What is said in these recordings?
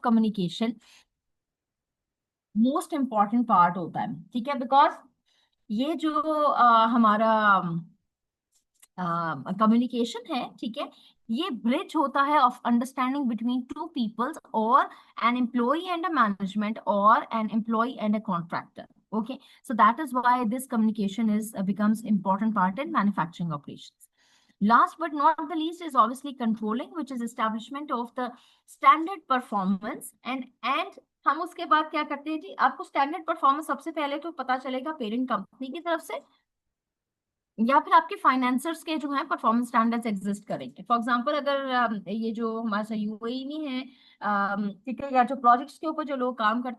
Communication most important part होता है, ठीक है, बिकॉज ये जो हमारा कम्युनिकेशन है, ठीक है, ये ब्रिज होता है of understanding between two peoples और an employ and a management और an employ and a contractor. Okay, so that is why this communication is becomes important part in manufacturing operations. Last but not the least is obviously controlling, which is establishment of the standard performance and हम उसके बाद क्या करते हैं जी, आपको standard performance सबसे पहले तो पता चलेगा पेरेंट कंपनी की तरफ से, या फिर आपके फाइनेंसर्स के जो है परफॉर्मेंस स्टैंडर्ड्स एग्जिस्ट करेंगे. फॉर एग्जांपल अगर ये जो हमारा यूएई में है, ठीक है, या जो प्रोजेक्ट्स के ऊपर जो लोग काम करते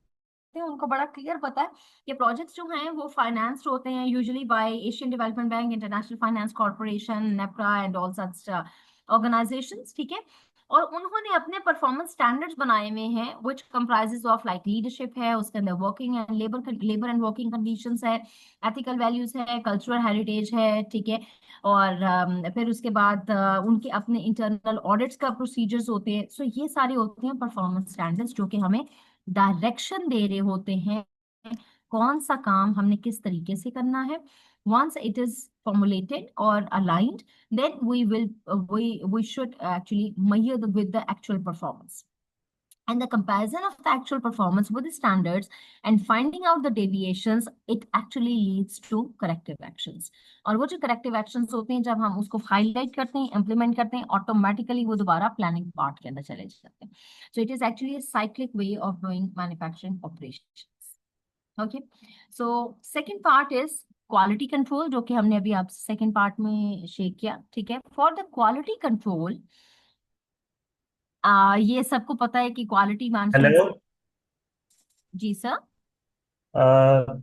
हैं उनको बड़ा क्लियर पता है कि प्रोजेक्ट्स जो हैं वो फाइनेंस्ड होते हैं usually by Asian development bank, international finance corporation, NEPRA and all such organisations, ठीक है. और उन्होंने अपने परफॉर्मेंस स्टैंडर्ड्स बनाए हुए हैं which comprises of like leadership है, उसके अंदर working and labour and working conditions है, एथिकल वैल्यूज है, कल्चरल हेरिटेज है, ठीक है. और फिर उसके बाद उनके अपने इंटरनल ऑडिट्स का प्रोसीजर्स होते हैं. सो ये सारे होते हैं परफॉर्मेंस स्टैंडर्ड्स जो कि हमें डायरेक्शन दे रहे होते हैं कौन सा काम हमने किस तरीके से करना है. once it is formulated or aligned, then we should actually measure with the actual performance, and the comparison of the actual performance with the standards and finding out the deviations, it actually leads to corrective actions. और वो जो corrective actions होते हैं जब हम उसको highlight करते हैं, implement करते हैं, automatically वो दोबारा planning part के अंदर चले जाते हैं. So it is actually a cyclic way of doing manufacturing operations. Okay, so second part is quality control, जो कि हमने अभी आप second part में शेयर किया, ठीक है. For the quality control, ये सबको पता है कि क्वालिटी मैनेजमेंट. Hello, जी sir.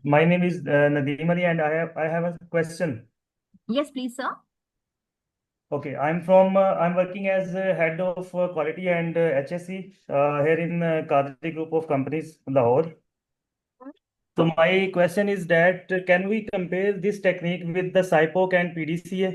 my name is Nadeem Ali, and I have a question. Yes please sir. Okay, I'm working as head of quality and HSE here in Kadri Group of Companies, Lahore. So my question is that can we compare this technique with the SIPOC and PDCA?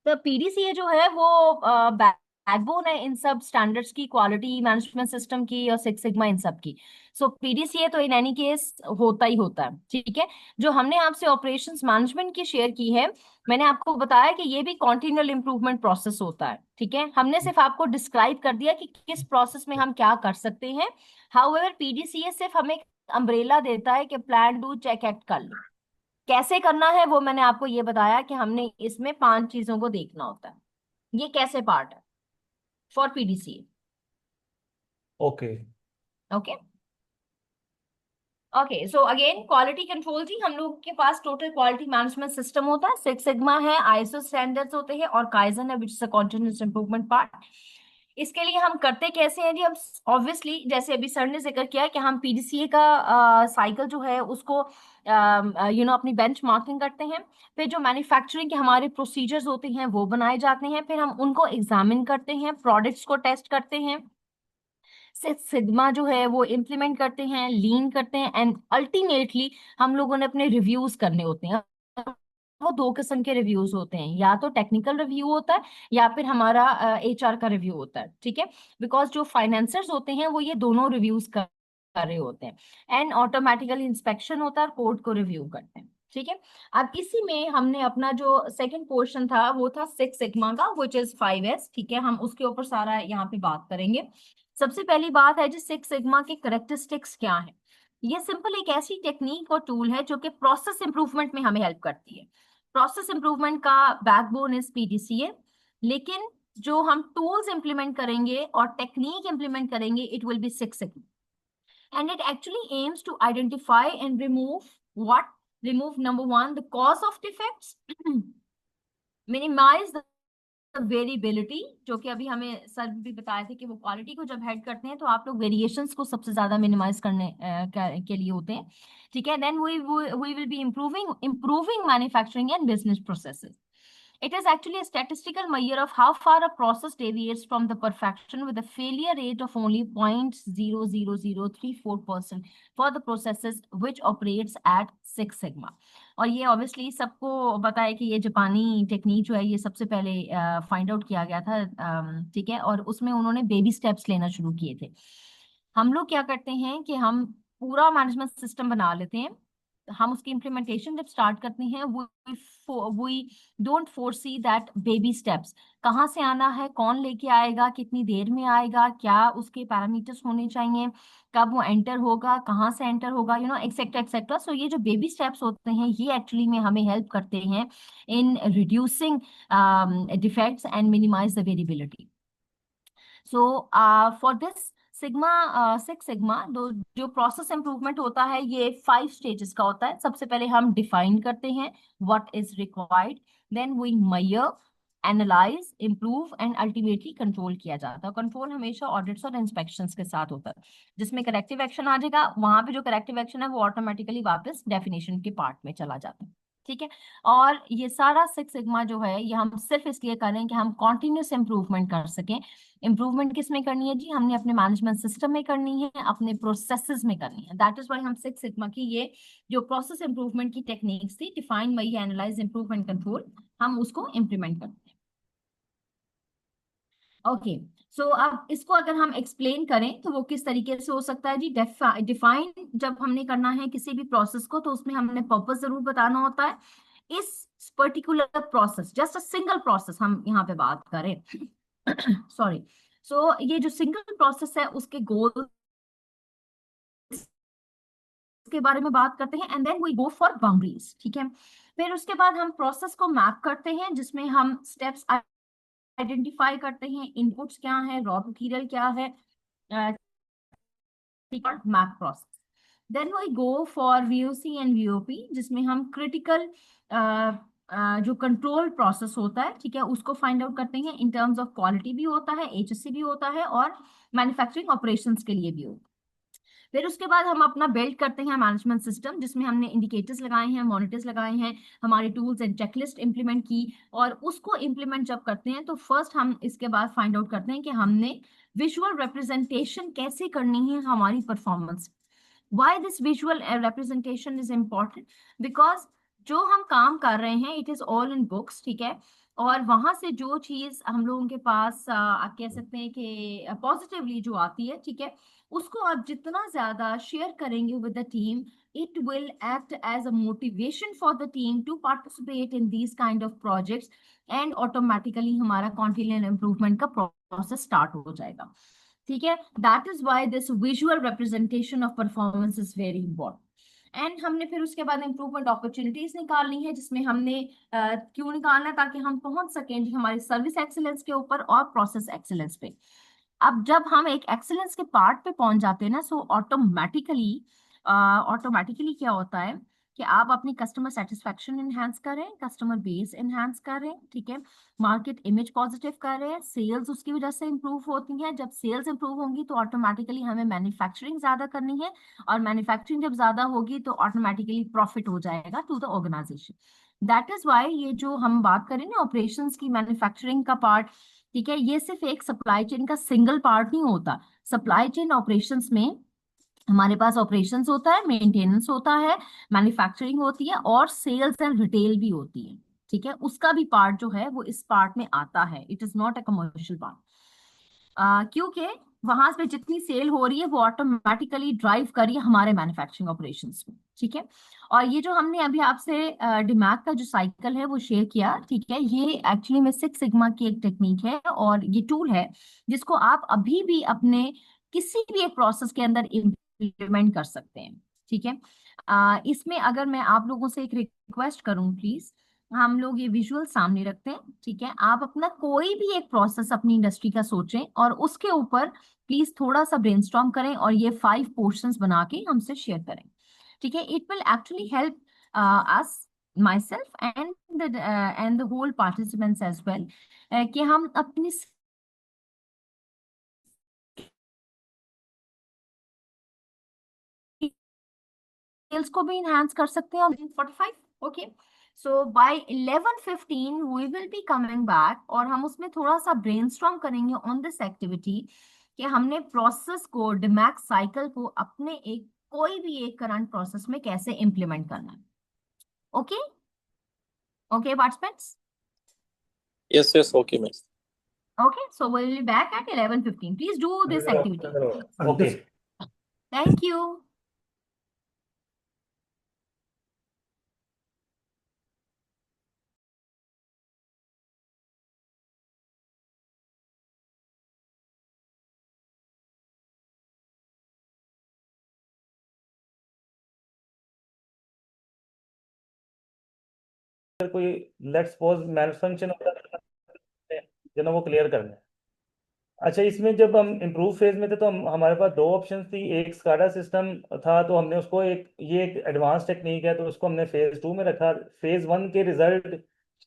तो PDCA जो है वो backbone है इन सब standards की, quality management system की और six sigma इन सब की. सो पीडीसीए तो इन एनी केस होता ही होता है, ठीक है. जो हमने आपसे ऑपरेशंस मैनेजमेंट की शेयर की है, मैंने आपको बताया कि ये भी कॉन्टिन्यूअल इंप्रूवमेंट प्रोसेस होता है, ठीक है. हमने सिर्फ आपको डिस्क्राइब कर दिया कि किस प्रोसेस में हम क्या कर सकते हैं. हाउएवर पीडीसीए सिर्फ हमें अम्ब्रेला देता है कि प्लान, डू, चेक, एक्ट कर लो. कैसे करना है वो मैंने आपको ये बताया कि हमने इसमें 5 चीजों को देखना होता है. ये कैसे पार्ट है for PDC. Okay. Okay. Okay, so again quality control जी, हम लोग के पास टोटल क्वालिटी मैनेजमेंट सिस्टम होता है, सिक्स सिग्मा है, आईएसओ स्टैंडर्ड्स होते हैं और काइजन है, which is a continuous improvement part. इसके लिए हम करते कैसे हैं जी, हम ऑब्वियसली जैसे अभी सर ने जिक्र किया कि हम पीडीसीए का साइकिल जो है उसको अपनी बेंच मार्किंग करते हैं. फिर जो मैन्युफैक्चरिंग के हमारे प्रोसीजर्स होते हैं वो बनाए जाते हैं, फिर हम उनको एग्जामिन करते हैं, प्रोडक्ट्स को टेस्ट करते हैं, सिक्स सिग्मा जो है वो इम्प्लीमेंट करते हैं, लीन करते हैं, एंड अल्टीमेटली हम लोगों ने अपने रिव्यूज करने होते हैं. वो 2 किस्म के रिव्यूज होते हैं, या तो टेक्निकल रिव्यू होता है या फिर हमारा एचआर का रिव्यू होता है, ठीक है. बिकॉज जो फाइनेंसर्स होते हैं वो ये दोनों रिव्यूज कर रहे होते हैं, एंड ऑटोमेटिकली इंस्पेक्शन होता है और कोड को रिव्यू करते हैं, ठीक है. अब इसी में हमने अपना जो सेकंड पोर्शन था वो था सिक्स सिग्मा का, विच इज 5S, ठीक है. हम उसके ऊपर सारा यहाँ पे बात करेंगे. सबसे पहली बात है जी सिक्स सिग्मा के करेक्टरिस्टिक्स क्या है. ये सिंपल एक ऐसी टेक्निक और टूल है जो कि प्रोसेस इंप्रूवमेंट में हमें हेल्प करती है. प्रोसेस इंप्रूवमेंट का बैकबोन इज पीडीसीए, लेकिन जो हम टूल्स इंप्लीमेंट करेंगे और टेक्निक इंप्लीमेंट करेंगे it will be six sigma. and it actually aims to identify and remove number one the cause of defects, minimize the variability, जो कि अभी हमें सर भी बताए थे कि वो क्वालिटी को जब हेड करते हैं तो आप लोग वेरिएशंस को सबसे ज्यादा मिनिमाइज करने के लिए होते हैं, ठीक है. Then we will be improving manufacturing and business processes. It is actually a statistical measure of how far a process deviates from the perfection with a failure rate of only 0.00034% for the processes which operates at 6 sigma. और ये obviously सबको पता है कि ये जापानी technique जो है ये सबसे पहले फाइंड आउट किया गया था, ठीक है, और उसमें उन्होंने बेबी स्टेप्स लेना शुरू किए थे। हम लोग क्या करते हैं कि हम पूरा मैनेजमेंट सिस्टम बना लेते हैं, हम उसकी इम्प्लीमेंटेशन जब स्टार्ट करते हैं we don't foresee that baby steps कहाँ से आना है, कौन लेके आएगा, कितनी देर में आएगा, क्या उसके पैरामीटर्स होने चाहिए, कब वो एंटर होगा, कहाँ से एंटर होगा, यू नो एक्सेट्रा एक्सेट्रा। सो ये जो बेबी स्टेप्स होते हैं ये एक्चुअली में हमें हेल्प करते हैं in reducing defects and minimize the variability. So for this sigma, six sigma, जो प्रोसेस इंप्रूवमेंट होता है ये 5 स्टेजेस का होता है। सबसे पहले हम डिफाइन करते हैं what is required, then we measure, analyze, improve and ultimately control किया जाता है। कंट्रोल हमेशा ऑडिट्स और इंस्पेक्शंस के साथ होता है, जिसमें करेक्टिव एक्शन आ जाएगा, वहां पे जो करेक्टिव एक्शन है वो ऑटोमेटिकली वापस डेफिनेशन के पार्ट में चला जाता है, ठीक है। और ये सारा सिक्स सिग्मा जो है ये हम सिर्फ इसलिए कर रहे हैं कि हम कॉन्टिन्यूस इंप्रूवमेंट कर सकें। इंप्रूवमेंट किस में करनी है जी? हमने अपने मैनेजमेंट सिस्टम में करनी है, अपने प्रोसेसेस में करनी है। दैट इज व्हाई हम सिक्स सिग्मा की ये जो प्रोसेस इंप्रूवमेंट की टेक्निक्स थी, डिफाइन, मई, एनालाइज, इंप्रूव एंड कंट्रोल, हम उसको इम्प्लीमेंट करते हैं। ओके, सो अब इसको अगर हम एक्सप्लेन करें तो वो किस तरीके से हो सकता है जी? डिफाइन जब हमने करना है किसी भी प्रोसेस को तो उसमें हमने पर्पस जरूर बताना होता है। इस particular process, just a single process हम यहाँ पे बात करें सॉरी, सो ये जो सिंगल प्रोसेस है उसके गोल के बारे में बात करते हैं, and then we go for boundaries, ठीक है। फिर उसके बाद हम प्रोसेस को मैप करते हैं जिसमें हम स्टेप्स आइडेंटिफाई करते हैं, इनपुट्स क्या है, रॉ मटेरियल क्या है, map process. Then we go for VOC and VOP जिसमें हम क्रिटिकल जो कंट्रोल प्रोसेस होता है, ठीक है, उसको फाइंड आउट करते हैं। इन टर्म्स ऑफ क्वालिटी भी होता है, एचएससी भी होता है और मैन्युफैक्चरिंग ऑपरेशंस के लिए भी होता है। फिर उसके बाद हम अपना बिल्ड करते हैं मैनेजमेंट सिस्टम जिसमें हमने इंडिकेटर्स लगाए हैं, मॉनिटर्स लगाए हैं, हमारे टूल्स एंड चेकलिस्ट इंप्लीमेंट की, और उसको इंप्लीमेंट जब करते हैं तो फर्स्ट हम इसके बाद फाइंड आउट करते हैं कि हमने विजुअल रिप्रेजेंटेशन कैसे करनी है हमारी performance. Why this visual representation is important? Because जो हम काम कर रहे हैं it is all in books, ठीक है, और वहां से जो चीज हम लोगों के पास आप कह सकते हैं कि पॉजिटिवली जो आती है, ठीक है, उसको आप जितना ज्यादा शेयर करेंगे with the team, it will act as a motivation for the team to participate in these kind of projects, and automatically हमारा कॉन्टिन्यूस इंप्रूवमेंट का प्रोसेस स्टार्ट हो जाएगा, ठीक है। That is why this visual representation of performance is very important. And हमने फिर उसके बाद इंप्रूवमेंट अपॉर्चुनिटीज निकालनी है जिसमें हमने क्यों निकालना है, ताकि हम पहुंच सकें जी हमारी सर्विस एक्सीलेंस के ऊपर और प्रोसेस एक्सीलेंस पे। अब जब हम एक एक्सीलेंस के पार्ट पे पहुंच जाते हैं ना, सो ऑटोमेटिकली क्या होता है कि आप अपनी कस्टमर सेटिस्फेक्शन इनहेंस कर रहे हैं, कस्टमर बेस इनहेंस कर रहे हैं, ठीक है, मार्केट इमेज पॉजिटिव कर रहे हैं, सेल्स उसकी वजह से इंप्रूव होती है। जब सेल्स इंप्रूव होंगी तो ऑटोमेटिकली हमें मैन्युफैक्चरिंग ज्यादा करनी है, और मैन्युफैक्चरिंग जब ज्यादा होगी तो ऑटोमेटिकली प्रॉफिट हो जाएगा to the organization. That is why ये जो हम बात करें ना ऑपरेशंस की, मैन्युफैक्चरिंग का पार्ट, ठीक है, ये सिर्फ एक सप्लाई चेन का सिंगल पार्ट नहीं होता। सप्लाई चेन ऑपरेशंस में हमारे पास ऑपरेशंस होता है, मेंटेनेंस होता है, मैन्युफैक्चरिंग होती है और सेल्स एंड रिटेल भी होती है, ठीक है, उसका भी पार्ट जो है वो इस पार्ट में आता है। It is not a commercial part, क्योंकि वहां पे जितनी सेल हो रही है वो ऑटोमेटिकली ड्राइव कर रही है हमारे मैन्युफैक्चरिंग ऑपरेशंस में, ठीक है। और ये जो हमने अभी आपसे डिमैग का जो साइकिल है वो शेयर किया, ठीक है, ये एक्चुअली में सिक्स सिग्मा की एक टेक्निक है और ये टूल है जिसको आप अभी भी अपने किसी भी एक प्रोसेस के अंदर इम्प्लीमेंट कर सकते हैं, ठीक है। इसमें अगर मैं आप लोगों से एक रिक्वेस्ट करूं, प्लीज हम लोग ये विजुअल सामने रखते हैं, ठीक है, आप अपना कोई भी एक प्रोसेस अपनी इंडस्ट्री का सोचें और उसके ऊपर प्लीज थोड़ा सा ब्रेनस्टॉर्म करें और ये 5 पोर्शंस बना के हमसे शेयर करें, ठीक है। It will actually help us, myself and the whole participants as well, कि हम अपनी स्किल्स को भी इनहांस कर सकते हैं। 45, okay, so by 11:15 we will be coming back, और हम उसमें थोड़ा सा ब्रेनस्टॉर्म करेंगे ऑन दिस एक्टिविटी कि हमने प्रोसेस को, डिमैक साइकिल को अपने एक कोई भी एक करंट प्रोसेस में कैसे इंप्लीमेंट करना है. Okay okay participants. Yes, yes, okay, ma'am. Okay, so we'll be back at 11:15. Please do this activity. Okay. Thank you. कोई लेट्स सपोज मेल फंक्शन होता है जो ना वो क्लियर करना है. अच्छा, इसमें जब हम इम्प्रूव फेज में थे तो हमारे पास दो ऑप्शन थी. एक स्काडा सिस्टम था, तो हमने उसको एक एडवांस टेक्निक है, तो उसको हमने फेज 2 में रखा. फेज 1 के रिजल्ट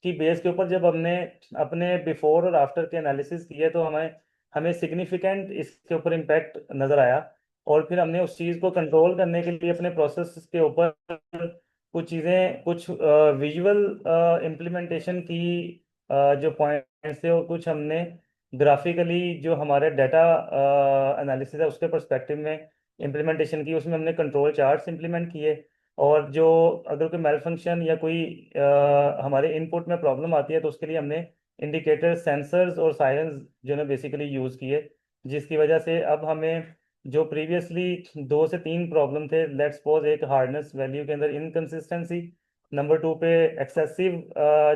की बेस के ऊपर जब हमने अपने बिफोर और आफ्टर के एनालिसिस किए तो हमें हमें सिग्निफिकेंट इसके ऊपर इम्पैक्ट नज़र आया. और फिर हमने उस चीज़ को कंट्रोल करने के लिए अपने प्रोसेस के ऊपर कुछ चीज़ें, कुछ विजुअल इम्प्लीमेंटेशन की जो पॉइंट्स थे, और कुछ हमने ग्राफिकली जो हमारे डाटा एनालिसिस है उसके पर्सपेक्टिव में इम्प्लीमेंटेशन की. उसमें हमने कंट्रोल चार्ट्स इम्प्लीमेंट किए. और जो अगर कोई मेल फंक्शन या कोई हमारे इनपुट में प्रॉब्लम आती है तो उसके लिए हमने इंडिकेटर, सेंसर्स और सायरन्स जो है बेसिकली यूज़ किए, जिसकी वजह से अब हमें जो प्रीवियसली 2 से 3 प्रॉब्लम थे, लेट्स सपोज एक हार्डनेस वैल्यू के अंदर इनकंसिस्टेंसी, नंबर 2 पे एक्सेसिव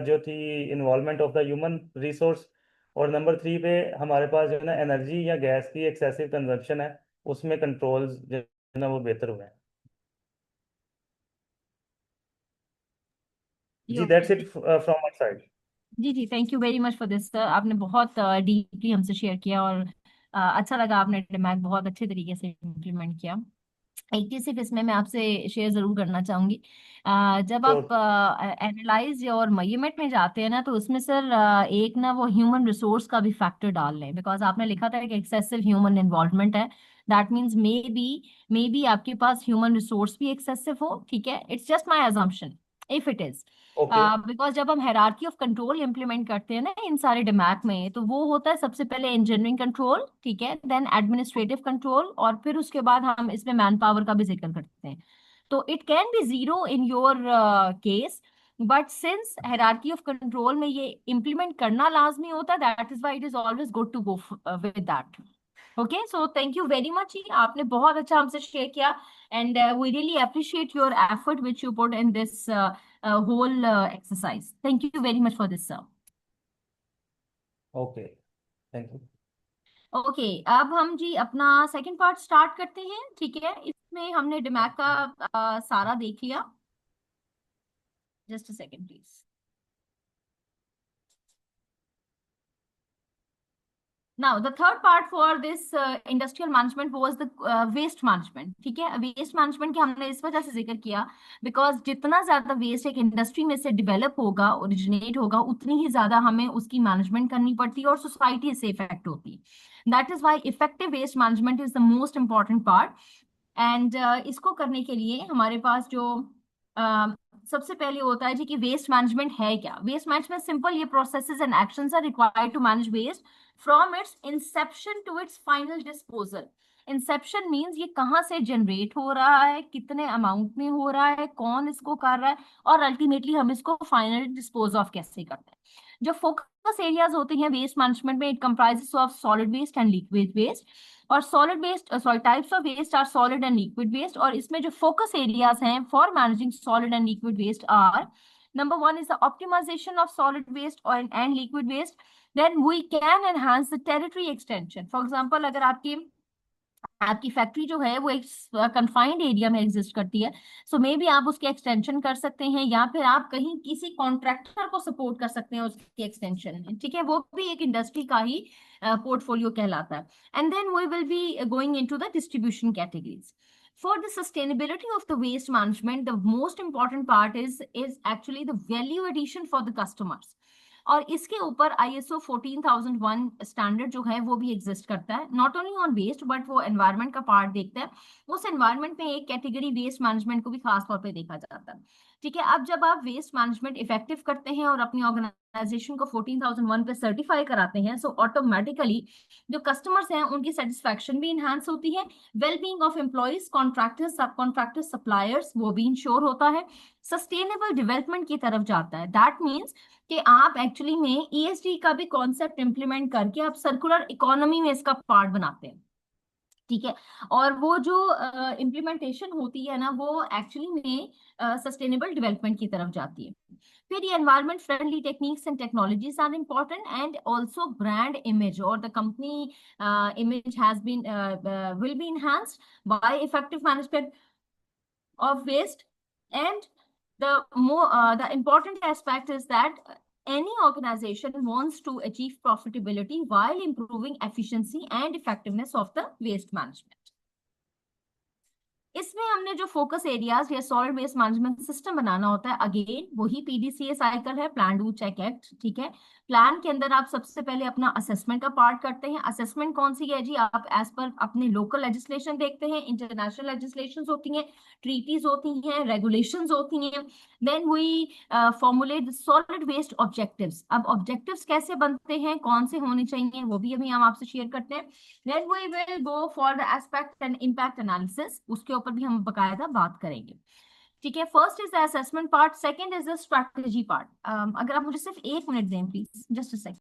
जो थी involvement of the human resource, और नंबर 3 पे हमारे पास जो है ना एनर्जी या गैस की एक्सेसिव कंजप्शन है, उसमें कंट्रोल्स जो है ना वो बेहतर हुए हैं. जी, that's it from my side. जी जी, thank you very much for this sir. आपने बहुत डीपली हमसे शेयर किया, और अच्छा लगा, आपने डिमैक बहुत अच्छे तरीके से इम्प्लीमेंट किया. एक चीज सिर्फ इसमें मैं आपसे शेयर जरूर करना चाहूंगी. जब तो आप एनालाइज और मेजरमेंट में जाते हैं ना, तो उसमें सर एक ना वो ह्यूमन रिसोर्स का भी फैक्टर डाल लें, बिकॉज आपने लिखा था कि एक्सेसिव ह्यूमन इन्वॉल्वमेंट है. दैट मीन्स मे बी आपके पास ह्यूमन रिसोर्स भी एक्सेसिव हो. ठीक है, it's just my assumption if it is. Okay. Because जब हम हायरार्की ऑफ कंट्रोल इंप्लीमेंट करते हैं ना इन सारे डिमैक में, तो वो होता है सबसे पहले इंजीनियरिंग कंट्रोल, ठीक है, देन एडमिनिस्ट्रेटिव कंट्रोल, और फिर उसके बाद हम इसमें मैन पावर का भी जिक्र करते हैं. तो it can be zero in your case, but since hierarchy of control में ये इम्प्लीमेंट करना लाजमी होता है, that is why it is always good to go with that. Okay, so thank you very much. आपने बहुत अच्छा हमसे शेयर किया, and we really appreciate your effort which you put in this whole exercise. Thank you very much for this, sir. Okay, thank you. Okay, अब हम जी अपना second part start करते हैं. ठीक है, इसमें हमने डिमैक का सारा देख लिया. Just a second please. Now, the third part for this industrial management was the waste management. ठीक है, वेस्ट मैनेजमेंट के हमने इस वजह से जिक्र किया बिकॉज जितना ज्यादा वेस्ट एक इंडस्ट्री में से डिवेलप होगा, ओरिजिनेट होगा, उतनी ही ज्यादा हमें उसकी मैनेजमेंट करनी पड़ती है और सोसाइटी इससे इफेक्ट होती है. That is why effective waste management is the most important part. And इसको करने के लिए हमारे पास जो सबसे पहले होता है जी कि वेस्ट मैनेजमेंट है क्या. वेस्ट मैनेजमेंट सिंपल, ये processes and actions are required to manage waste from its inception to its final disposal. Inception means ये कहाँ से जनरेट हो रहा है, कितने अमाउंट में हो रहा है, कौन इसको कर रहा है, और अल्टीमेटली हम इसको फाइनल डिस्पोज ऑफ कैसे करते हैं. जो फोकस एरियाज होते हैं वेस्ट मैनेजमेंट में, it comprises of solid waste and liquid waste. और solid waste, sorry, types of waste are solid and liquid waste. और इसमें जो फोकस एरियाज हैं for managing solid and liquid waste are, number one is the optimization of solid waste and liquid waste. Then we can enhance the territory extension. For example, अगर आपकी factory जो है वो एक कंफाइंड एरिया में exist करती है, सो may be आप उसके एक्सटेंशन कर सकते हैं, या फिर आप कहीं किसी कॉन्ट्रैक्टर को सपोर्ट कर सकते हैं उसकी एक्सटेंशन में. ठीक है, वो भी एक इंडस्ट्री का ही पोर्टफोलियो कहलाता है. And then we will be going into the distribution categories. For the sustainability of the waste management, the most important part is actually the value addition for the customers. और इसके ऊपर ISO 14001 standard जो है वो भी exist करता है, not only on waste but वो एनवायरनमेंट का पार्ट देखता है. उस एनवायरनमेंट में एक कैटेगरी वेस्ट मैनेजमेंट को भी खास तौर पे देखा जाता है. ठीक है। अब जब आप वेस्ट मैनेजमेंट इफेक्टिव करते हैं और अपनी ऑर्गेनाइजेशन को 14001 पे सर्टिफाई कराते हैं, सो ऑटोमेटिकली जो कस्टमर्स हैं उनकी सेटिस्फैक्शन भी इनहांस होती है, वेलबींग ऑफ एम्प्लॉइज, कॉन्ट्रैक्टर्स, सब कॉन्ट्रैक्टर्स, सप्लायर्स, वो भी इंश्योर होता है, सस्टेनेबल डेवलपमेंट की तरफ जाता है। दैट मीन्स कि आप एक्चुअली में ESG का भी कॉन्सेप्ट इंप्लीमेंट करके आप सर्कुलर इकोनॉमी में इसका पार्ट बनाते हैं। ठीक है। और वो जो इम्प्लीमेंटेशन होती है ना, वो एक्चुअली में सस्टेनेबल डेवलपमेंट की तरफ जाती है। फिर ये environment friendly techniques and technologies are important, and also brand image और the company image has been will be enhanced by effective management of waste. And the important aspect is that any organization wants to achieve profitability while improving efficiency and effectiveness of the waste management. इसमें हमने जो focus areas या solid waste management system बनाना होता है, again वही PDCA cycle है, plan do check act. ठीक है। प्लान के अंदर आप सबसे पहले अपना असेसमेंट का पार्ट करते हैं। असेसमेंट कौन सी है जी? आप एज पर अपने लोकल लेजिस्लेशन देखते हैं, इंटरनेशनल लेजिस्लेशंस होती हैं, ट्रीटीज होती हैं, रेगुलेशंस होती हैं। Then we formulate solid waste objectives. अब ऑब्जेक्टिव्स कैसे बनते हैं, कौन से होने चाहिए, वो भी अभी हम आपसे शेयर करते हैं। Then we will go for the aspect and impact analysis, उसके ऊपर भी हम बकायदा बात करेंगे। ठीक है। First is the assessment part, second is the strategy part. अगर आप मुझे सिर्फ 1 मिनट दें please, just a second.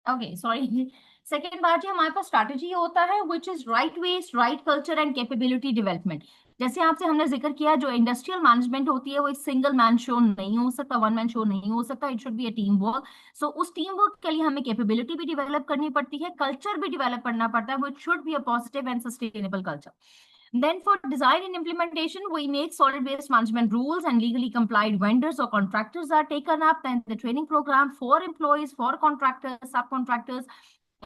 Okay, sorry. Second part हमारे पास स्ट्रैटेजी होता है, which is right waste, right culture and capability development. जैसे आपसे हमने जिक्र किया, जो इंडस्ट्रियल मैनेजमेंट होती है वो एक सिंगल मैन शो नहीं हो सकता, वन मैन शो नहीं हो सकता, it should be a team work. So उस टीम वर्क के लिए हमें कैपेबिलिटी भी डेवलप करनी पड़ती है, कल्चर भी डेवलप करना पड़ता है, which should be a positive and sustainable culture. Then for design and implementation, we make solid waste management rules, and legally complied vendors or contractors are taken up. Then the training program for employees, for contractors, subcontractors,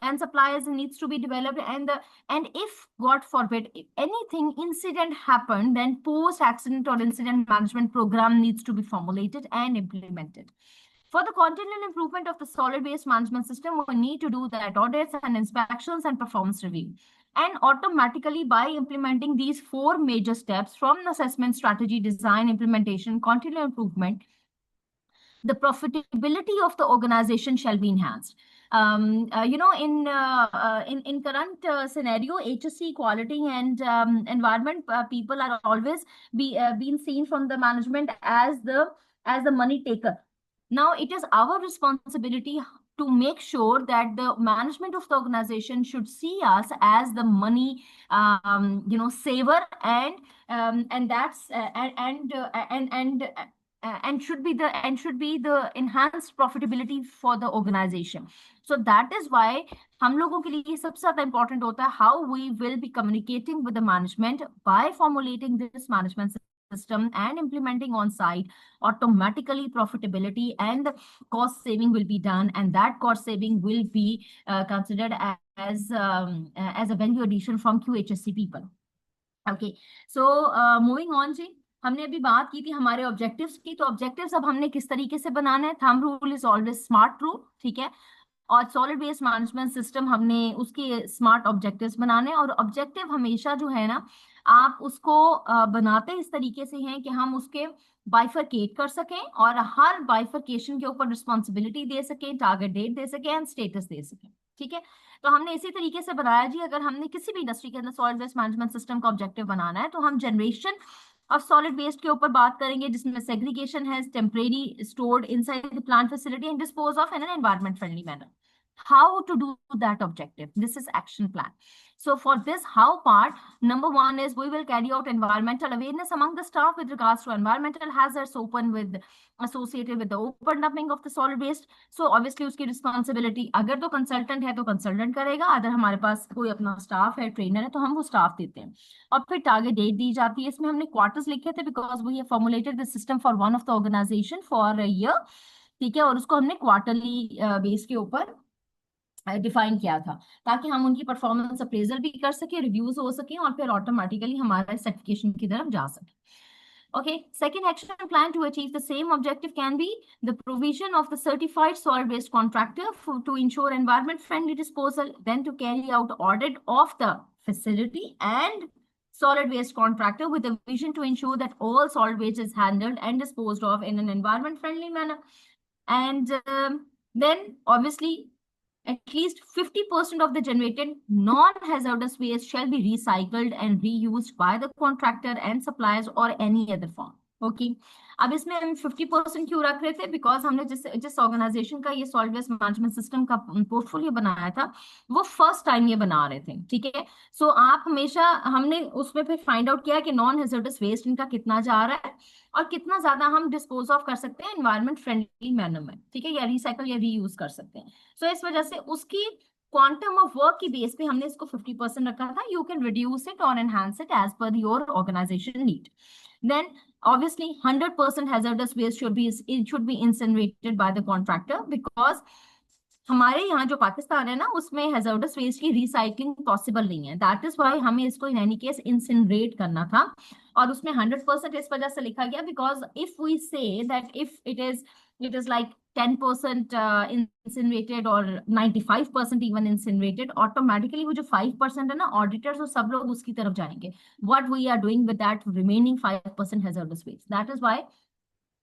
and suppliers needs to be developed. And if God forbid if anything incident happened, then post accident or incident management program needs to be formulated and implemented. For the continual improvement of the solid waste management system, we need to do that audits and inspections and performance review. And automatically, by implementing these 4 major steps from assessment, strategy, design, implementation, continual improvement, the profitability of the organization shall be enhanced. In current scenario, HSC quality and environment people are always being seen from the management as the money taker. Now it is our responsibility to make sure that the management of the organization should see us as the money saver, and that's and should be the enhanced profitability for the organization. So that is why हम लोगों के लिए ये सबसे ज्यादा important होता है, how we will be communicating with the management by formulating this management system and implementing on site. Automatically profitability and cost saving will be done, and that cost saving will be considered as a value addition from QHSC people. Okay, so moving on जी, हमने अभी बात की थी हमारे objectives की। तो objectives अब हमने किस तरीके से बनाना है, thumb rule is always smart rule. ठीक है। और सॉलिड वेस्ट मैनेजमेंट सिस्टम हमने उसके स्मार्ट ऑब्जेक्टिव्स बनाने, और ऑब्जेक्टिव हमेशा जो है ना, आप उसको बनाते इस तरीके से हैं कि हम उसके बाइफरकेट कर सकें और हर बाइफरकेशन के ऊपर रिस्पॉन्सिबिलिटी दे सकें, टारगेट डेट दे सकें एंड स्टेटस दे सकें। ठीक है। तो हमने इसी तरीके से बनाया जी, अगर हमने किसी भी इंडस्ट्री के अंदर सॉलिड वेस्ट मैनेजमेंट सिस्टम का ऑब्जेक्टिव बनाना है तो हम जनरेशन ऑफ सॉलिड वेस्ट के ऊपर बात करेंगे, जिसमें सेग्रीगेशन है, temporary stored inside the plant facility and dispose of in an environment friendly manner. How to do that objective? This is action plan. So for this how part, number one is we will carry out environmental awareness among the staff with regards to environmental hazards open with associated with the open dumping of the solid waste. So obviously उसकी responsibility अगर तो consultant है तो consultant करेगा, अगर हमारे पास कोई अपना staff है, trainer है, तो हम वो staff देते हैं. और फिर target date दी जाती है. इसमें हमने quarters लिखे थे because we have formulated the system for one of the organization for a year. ठीक है, और उसको हमने क्वार्टरली बेस के ऊपर डिफाइन किया था ताकि हम उनकी परफॉर्मेंस अप्रेजल भी कर सके, रिव्यूज हो सके और फिर ऑटोमेटिकली हमारा सर्टिफिकेशन की तरफ जा सके. Okay, second action plan to achieve the same objective can be the provision of the certified solid waste contractor to ensure environment friendly disposal, then to carry out audit of the facility and solid waste contractor with a vision to ensure that all solid waste is handled and disposed of in an environment friendly manner. And then obviously at least 50% of the generated non-hazardous waste shall be recycled and reused by the contractor and suppliers or any other firm. Okay. अब इसमें हम 50% क्यों रख रहे थे? Because हमने जिस organisation का ये सॉलिड वेस्ट मैनेजमेंट सिस्टम का पोर्टफोलियो बनाया था वो फर्स्ट टाइम ये बना रहे थे. ठीक है. सो आप हमेशा हमने उसमें फिर फाइंड आउट किया कि नॉन हेजर्डस वेस्ट इनका कितना जा रहा है और कितना ज्यादा हम डिस्पोज ऑफ कर सकते हैं एनवायरमेंट फ्रेंडली मैनर में. ठीक है, या रिसाइकल या रीयूज कर सकते हैं. सो इस वजह से उसकी क्वांटम ऑफ वर्क की बेस पे हमने इसको 50% रखा था. यू कैन रिड्यूस इट और enhance it as per your organization need. Then obviously 100% hazardous waste should be incinerated by the contractor because हमारे यहाँ जो पाकिस्तान है ना उसमें hazardous waste की recycling possible नहीं है. That is why हमें इसको in any case incinerate करना था और उसमें 100% इस वजह से लिखा गया because if we say that if it is like 10% incinerated or 95% even incinerated, automatically वो जो 5% है ना auditors और सब लोग उसकी तरफ जाएंगे. What we are doing with that remaining 5% hazardous waste? That is why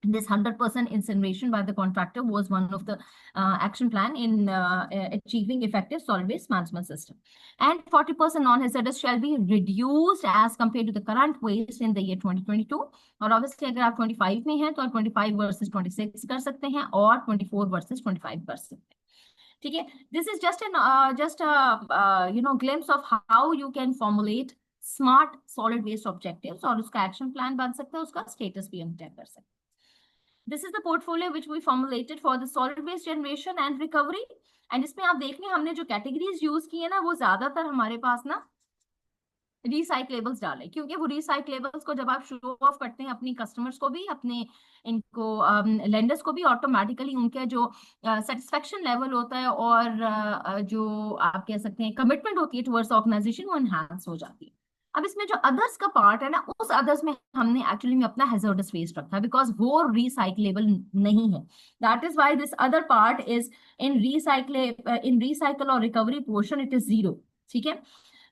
this 100% incineration by the contractor was one of the action plan in achieving effective solid waste management system. And 40% non-hazardous shall be reduced as compared to the current waste in the year 2022. और obviously अगर आप 25 में हैं तो 25 versus 26 कर सकते हैं और 24 versus 25 कर सकते हैं. ठीक है. This is just a glimpse of how you can formulate smart solid waste objectives और उसका action plan बन सकता है, उसका status भी हम तय कर सकते हैं. This is the portfolio which we formulated for the solid waste generation and recovery. And इसमें आप देख लें हमने जो कैटेगरीज यूज की है ना वो ज्यादातर हमारे पास ना रिसाइक्लेबल्स डाले, क्योंकि वो रिसाइक्लेबल्स को जब आप शो ऑफ करते हैं अपनी कस्टमर्स को भी, अपने इनको लेंडर्स को भी, ऑटोमेटिकली उनका जो सेटिस्फेक्शन लेवल होता है और जो आप कह सकते हैं कमिटमेंट होती है टुवर्ड्स ऑर्गेनाइजेशन वो एनहांस हो जाती है. अब इसमें जो अदर्स का पार्ट है ना उस अदर्स में हमने एक्चुअली में अपना हैजर्डस वेस्ट रखा है बिकॉज वो रिसाइक्लेबल नहीं है. That is why this other part is in recycle और रिकवरी पोर्शन इट इज 0. ठीक है.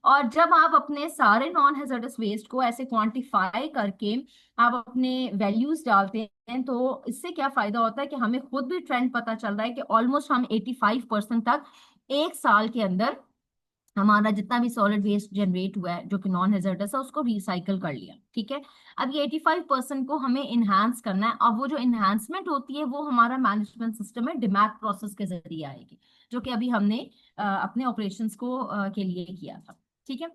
और जब आप अपने सारे नॉन हैजर्डस वेस्ट को ऐसे क्वांटिफाई करके आप अपने वैल्यूज डालते हैं तो इससे क्या फायदा होता है कि हमें खुद भी ट्रेंड पता चल रहा है कि ऑलमोस्ट हम 85% तक एक साल के अंदर हमारा जितना भी सॉलिड वेस्ट जनरेट हुआ है जो कि नॉन हैजर्डस है उसको रिसाइकल कर लिया. ठीक है. अब ये 85% को हमें इनहांस करना है. अब वो जो इनहांसमेंट होती है वो हमारा मैनेजमेंट सिस्टम है डिमैट प्रोसेस के जरिए आएगी, जो कि अभी हमने अपने ऑपरेशंस को के लिए किया था. ठीक है.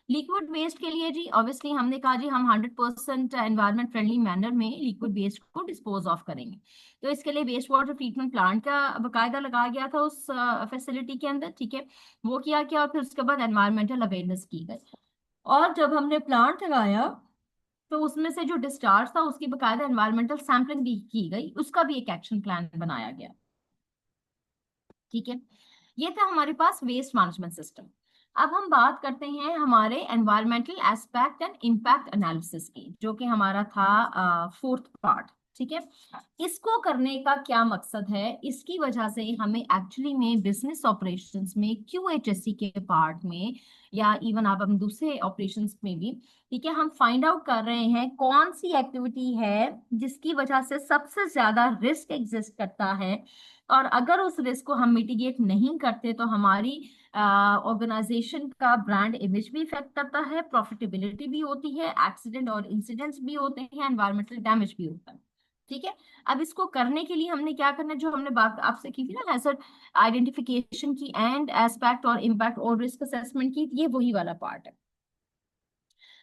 लिक्विड वेस्ट के लिए जी ऑब्वियसली हमने कहा जी हम 100% एनवायरमेंट फ्रेंडली मैनर में लिक्विड वेस्ट को डिस्पोज ऑफ करेंगे. तो इसके लिए वेस्ट वाटर ट्रीटमेंट प्लांट का बाकायदा लगाया गया था उस फैसिलिटी के अंदर. ठीक है. वो किया गया और फिर उसके बाद एनवायरमेंटल अवेयरनेस की गई. और जब हमने प्लांट लगाया तो उसमें से जो डिस्चार्ज था उसकी बाकायदा एनवायरमेंटल सैंपलिंग भी की गई, उसका भी एक एक्शन प्लान बनाया गया. ठीक है. ये था हमारे पास वेस्ट मैनेजमेंट सिस्टम. अब हम बात करते हैं हमारे environmental aspect and impact analysis की, जो कि हमारा था 4th पार्ट. ठीक है। इसको करने का क्या मकसद है, इसकी वजह से हमें एक्चुअली में बिजनेस ऑपरेशंस में QHSE के पार्ट में या इवन आप हम दूसरे ऑपरेशंस में भी, ठीक है, हम फाइंड आउट कर रहे हैं कौन सी एक्टिविटी है जिसकी वजह से सबसे ज्यादा रिस्क एग्जिस्ट करता है, और अगर उस रिस्क को हम मिटिगेट नहीं करते तो हमारी ऑर्गेनाइजेशन का ब्रांड इमेज भी इफेक्ट करता है, प्रॉफिटेबिलिटी भी होती है, एक्सीडेंट और इंसिडेंट्स भी होते हैं, एनवायरमेंटल डैमेज भी होता है। ठीक है। अब इसको करने के लिए हमने क्या करना है, जो हमने बात आपसे की थी ना हैजर्ड आइडेंटिफिकेशन की एंड एस्पेक्ट और इम्पैक्ट और रिस्क असेसमेंट की, ये वही वाला पार्ट है।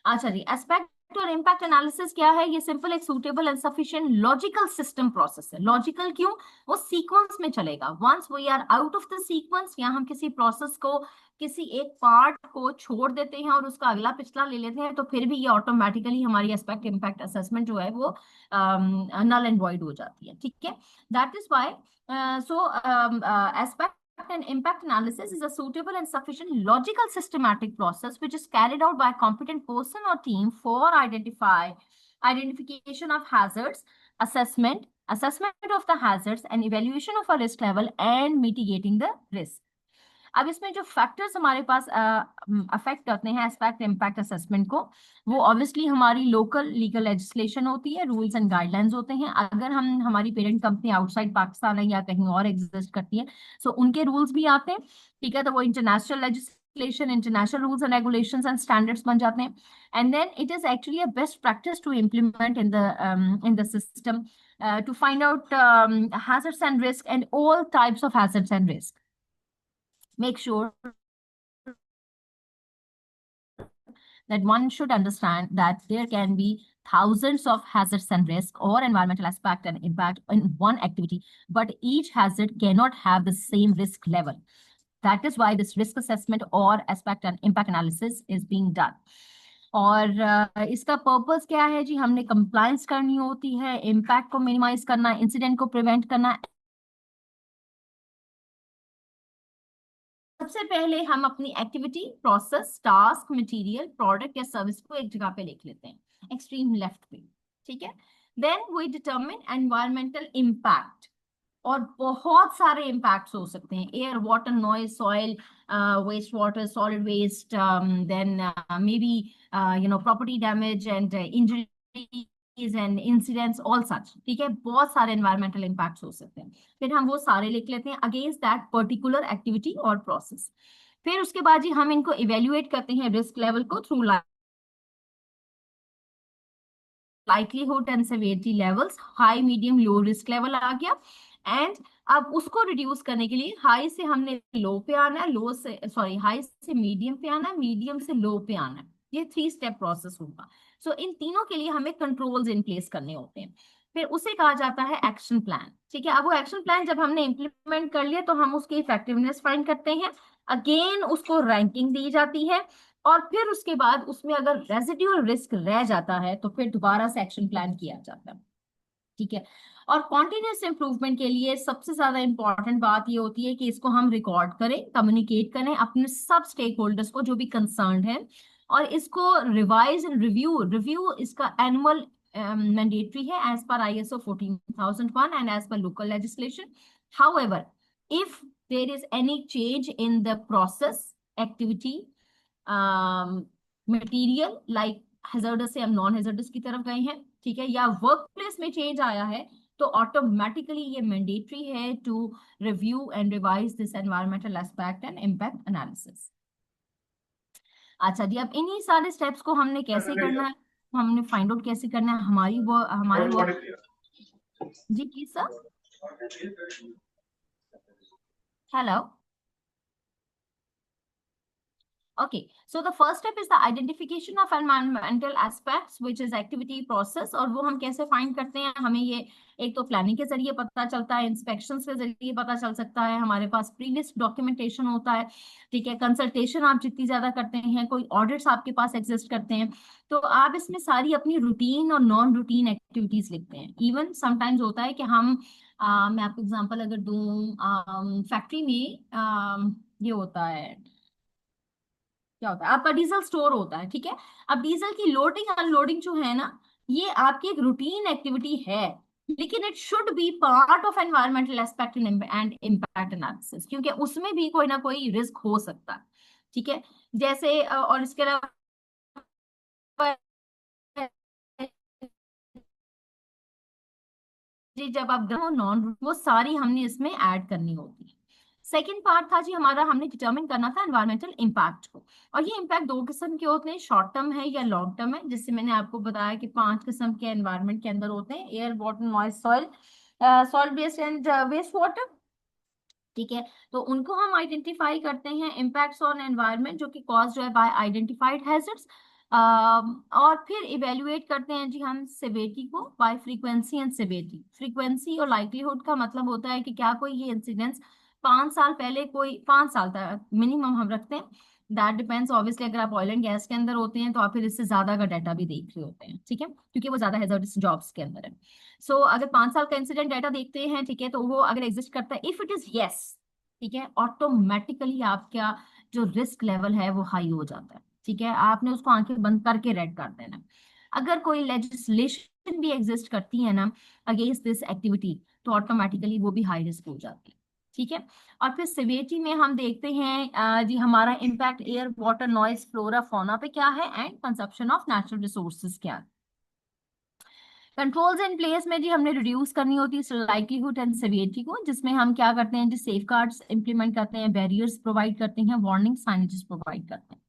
अच्छा जी, एस्पेक्ट और इम्पैक्ट एनालिसिस क्या है, ये सिंपल एक suitable and sufficient logical system process है। लॉजिकल क्यों, वो सीक्वेंस में चलेगा। Once we are out of the sequence, या हम किसी प्रोसेस को किसी एक पार्ट को छोड़ देते हैं और उसका अगला पिछला ले लेते हैं, तो फिर भी ये ऑटोमेटिकली हमारी एस्पेक्ट इम्पैक्ट असेसमेंट जो है वो नल एंड वॉइड हो जाती है। ठीक है, that is why aspect and impact analysis is a suitable and sufficient logical systematic process which is carried out by a competent person or team for identification of hazards, assessment of the hazards and evaluation of a risk level and mitigating the risk. अब इसमें जो factors हमारे पास affect करते हैं aspect impact assessment को, वो obviously हमारी local legal legislation होती है, रूल्स एंड गाइडलाइंस होते हैं। अगर हम हमारी पेरेंट कंपनी आउटसाइड पाकिस्तान है या कहीं और एग्जिस्ट करती है, सो उनके रूल्स भी आते हैं। ठीक है, तो वो international legislation, international rules and regulations and standards बन जाते हैं। And then it is actually a best practice to implement in the system to find out hazards and risk and all types of hazards and risk. Make sure that one should understand that there can be thousands of hazards and risk or environmental aspect and impact in one activity, but each hazard cannot have the same risk level. That is why this risk assessment or aspect and impact analysis is being done. और इसका purpose क्या है जी, हमने compliance करनी होती है, impact को minimise करना, इंसिडेंट को प्रिवेंट करना। सबसे पहले हम अपनी activity, process, task, material, product या सर्विस को एक जगह पे लिख लेते हैं, एक्सट्रीम लेफ्ट पे। ठीक है, then we determine environmental impact, और बहुत सारे इम्पैक्ट्स हो सकते हैं, air, water, noise, soil, waste water, solid waste, then may be property damage and injuries and incidents, all such. ठीक है, बहुत सारे एनवायरमेंटल इम्पैक्ट्स हो सकते हैं। फिर हम वो सारे लिख लेते हैं अगेंस्ट दैट पर्टिकुलर एक्टिविटी और प्रोसेस। फिर उसके बाद जी हम इनको इवेल्युएट करते हैं रिस्क लेवल को through likelihood and severity levels. High, medium, low risk level आ गया, एंड अब उसको रिड्यूस करने के लिए हाई से हमने लो पे आना है, लो से सॉरी हाई से मीडियम पे आना है, मीडियम से लो पे आना है। ये 3 स्टेप प्रोसेस होगा। सो इन तीनों के लिए हमें कंट्रोल्स इन प्लेस करने होते हैं। फिर उसे कहा जाता है एक्शन प्लान। ठीक है, अब वो एक्शन प्लान जब हमने इंप्लीमेंट कर लिया तो हम उसकी इफेक्टिवनेस फाइंड करते हैं, अगेन उसको रैंकिंग दी जाती है, और फिर उसके बाद उसमें अगर रेजिड्यूअल रिस्क रह जाता है तो फिर दोबारा से एक्शन प्लान किया जाता है। ठीक है, और कॉन्टिन्यूस इंप्रूवमेंट के लिए सबसे ज्यादा इंपॉर्टेंट बात ये होती है कि इसको हम रिकॉर्ड करें, कम्युनिकेट करें अपने सब स्टेक होल्डर्स को जो भी कंसर्न है, और इसको रिवाइज एंड रिव्यू इसका एनुअल मैंडेटरी है as per ISO 14001 and as per local legislation. However, if there is any change in the process, activity, material like hazardous से हम नॉन हैजर्डस की तरफ गए हैं, ठीक है, या वर्क प्लेस में चेंज आया है, तो ऑटोमेटिकली ये मैंडेटरी है to review and revise this environmental aspect and impact analysis. अच्छा जी, अब इन्हीं सारे स्टेप्स को हमने कैसे करना है, हमने फाइंड आउट कैसे करना है हमारी वर्क। जी please sir, hello. Okay, so the first step is the identification of environmental aspects, which is activity process। और वो हम कैसे फाइंड करते हैं, हमें ये एक तो प्लानिंग के जरिए पता चलता है, इंस्पेक्शंस के जरिए पता चल सकता है, हमारे पास प्रीवियस डॉक्यूमेंटेशन होता है। ठीक है, कंसल्टेशन आप जितनी ज्यादा करते हैं, कोई ऑडिट्स आपके पास एग्जिस्ट करते हैं, तो आप इसमें सारी अपनी रूटीन और नॉन रूटीन एक्टिविटीज लिखते हैं। इवन समटाइम्स होता है कि हम मैं आपको एग्जाम्पल अगर दूं, फैक्ट्री में ये होता है, क्या होता है, आपका डीजल स्टोर होता है। ठीक है, अब डीजल की लोडिंग अनलोडिंग जो है ना, ये आपकी एक रूटीन एक्टिविटी है, लेकिन it should B part of environmental aspect and impact analysis, क्योंकि उसमें भी कोई ना कोई रिस्क हो सकता है। ठीक है, जैसे और इसके अलावा जी जब आप नॉन वो सारी हमने इसमें ऐड करनी होती है। सेकेंड पार्ट था जी हमारा, हमने डिटरमिन करना था एनवायरमेंटल इम्पैक्ट को। और ये इम्पैक्ट दो किस्म के होते हैं, शॉर्ट टर्म है या लॉन्ग टर्म है, जिससे मैंने आपको बताया कि 5 किस्म के एनवायरमेंट के अंदर होते हैं: air, water, noise, soil, soil based and waste water. ठीक है, तो उनको हम आइडेंटिफाई करते हैं इम्पैक्ट्स ऑन एनवायरनमेंट जो कि कॉज्ड है बाय आइडेंटिफाइड हैजर्ड्स, और फिर इवेल्युएट करते हैं जी हम सेवेरिटी को bye frequency and severity. Frequency और लाइक्लीहुड का मतलब होता है कि क्या कोई ये इंसिडेंस 5 साल पहले, कोई 5 साल तक मिनिमम हम रखते हैं, दैट डिपेंड्स ऑब्वियसली। अगर आप ऑयल एंड गैस के अंदर होते हैं तो आप फिर इससे ज्यादा का डाटा भी देख रहे होते हैं, ठीक है, क्योंकि वो ज्यादा हैजर्डस जॉब्स के अंदर है। सो अगर 5 साल का इंसिडेंट डाटा देखते हैं, ठीक है, तो वो अगर एग्जिस्ट करता है, इफ इट इज यस, ठीक है, ऑटोमेटिकली आपका जो रिस्क लेवल है वो हाई हो जाता है। ठीक है, आपने उसको आंखें बंद करके रेड कर देना। अगर कोई लेजिस्लेशन भी एग्जिस्ट करती है ना अगेंस्ट दिस एक्टिविटी, तो ऑटोमेटिकली वो भी हाई रिस्क हो जाती है। ठीक है, और फिर सिवियरिटी में हम देखते हैं जी हमारा impact air, water, noise, flora, fauna पे क्या है, and consumption of natural resources क्या है। कंट्रोल्स इन प्लेस में जी हमने रिड्यूस करनी होती है लाइक्लीहुड एंड सेवियरिटी को, जिसमें हम क्या करते हैं जी सेफगार्ड्स इंप्लीमेंट करते हैं, बैरियर्स प्रोवाइड करते हैं, वार्निंग साइनेजेस प्रोवाइड करते हैं।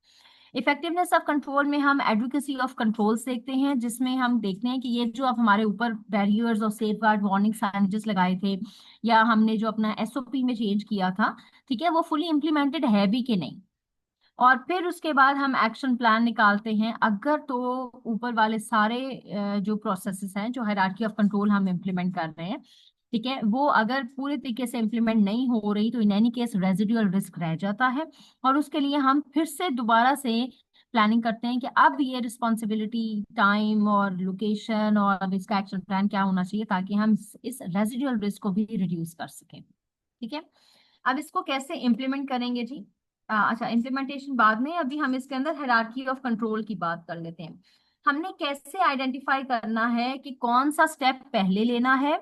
इफेक्टिवनेस ऑफ कंट्रोल में हम एडवोकेसी ऑफ कंट्रोल्स देखते हैं, जिसमें हम देखते हैं कि ये जो अब हमारे ऊपर बैरियर्स और सेफगार्ड वार्निंग साइनेजेस लगाए थे, या हमने जो अपना एसओपी में चेंज किया था, ठीक है, वो फुली इंप्लीमेंटेड है भी कि नहीं। और फिर उसके बाद हम एक्शन प्लान निकालते हैं। अगर तो ऊपर वाले सारे जो प्रोसेसेस हैं, जो हायरार्की ऑफ कंट्रोल हम इम्प्लीमेंट कर रहे हैं, ठीक है, वो अगर पूरे तरीके से इम्प्लीमेंट नहीं हो रही, तो in any case residual risk रह जाता है। और उसके लिए हम फिर से दोबारा से प्लानिंग करते हैं कि अब ये रिस्पॉन्सिबिलिटी, टाइम और लोकेशन और इसका एक्शन प्लान क्या होना चाहिए, ताकि हम इस रेजिडुअल रिस्क को भी रिड्यूस कर सकें। ठीक है, अब इसको कैसे इम्प्लीमेंट करेंगे जी, अच्छा इम्प्लीमेंटेशन बाद में, अभी हम इसके अंदर हायरार्की ऑफ कंट्रोल की बात कर लेते हैं। हमने कैसे आइडेंटिफाई करना है कि कौन सा स्टेप पहले लेना है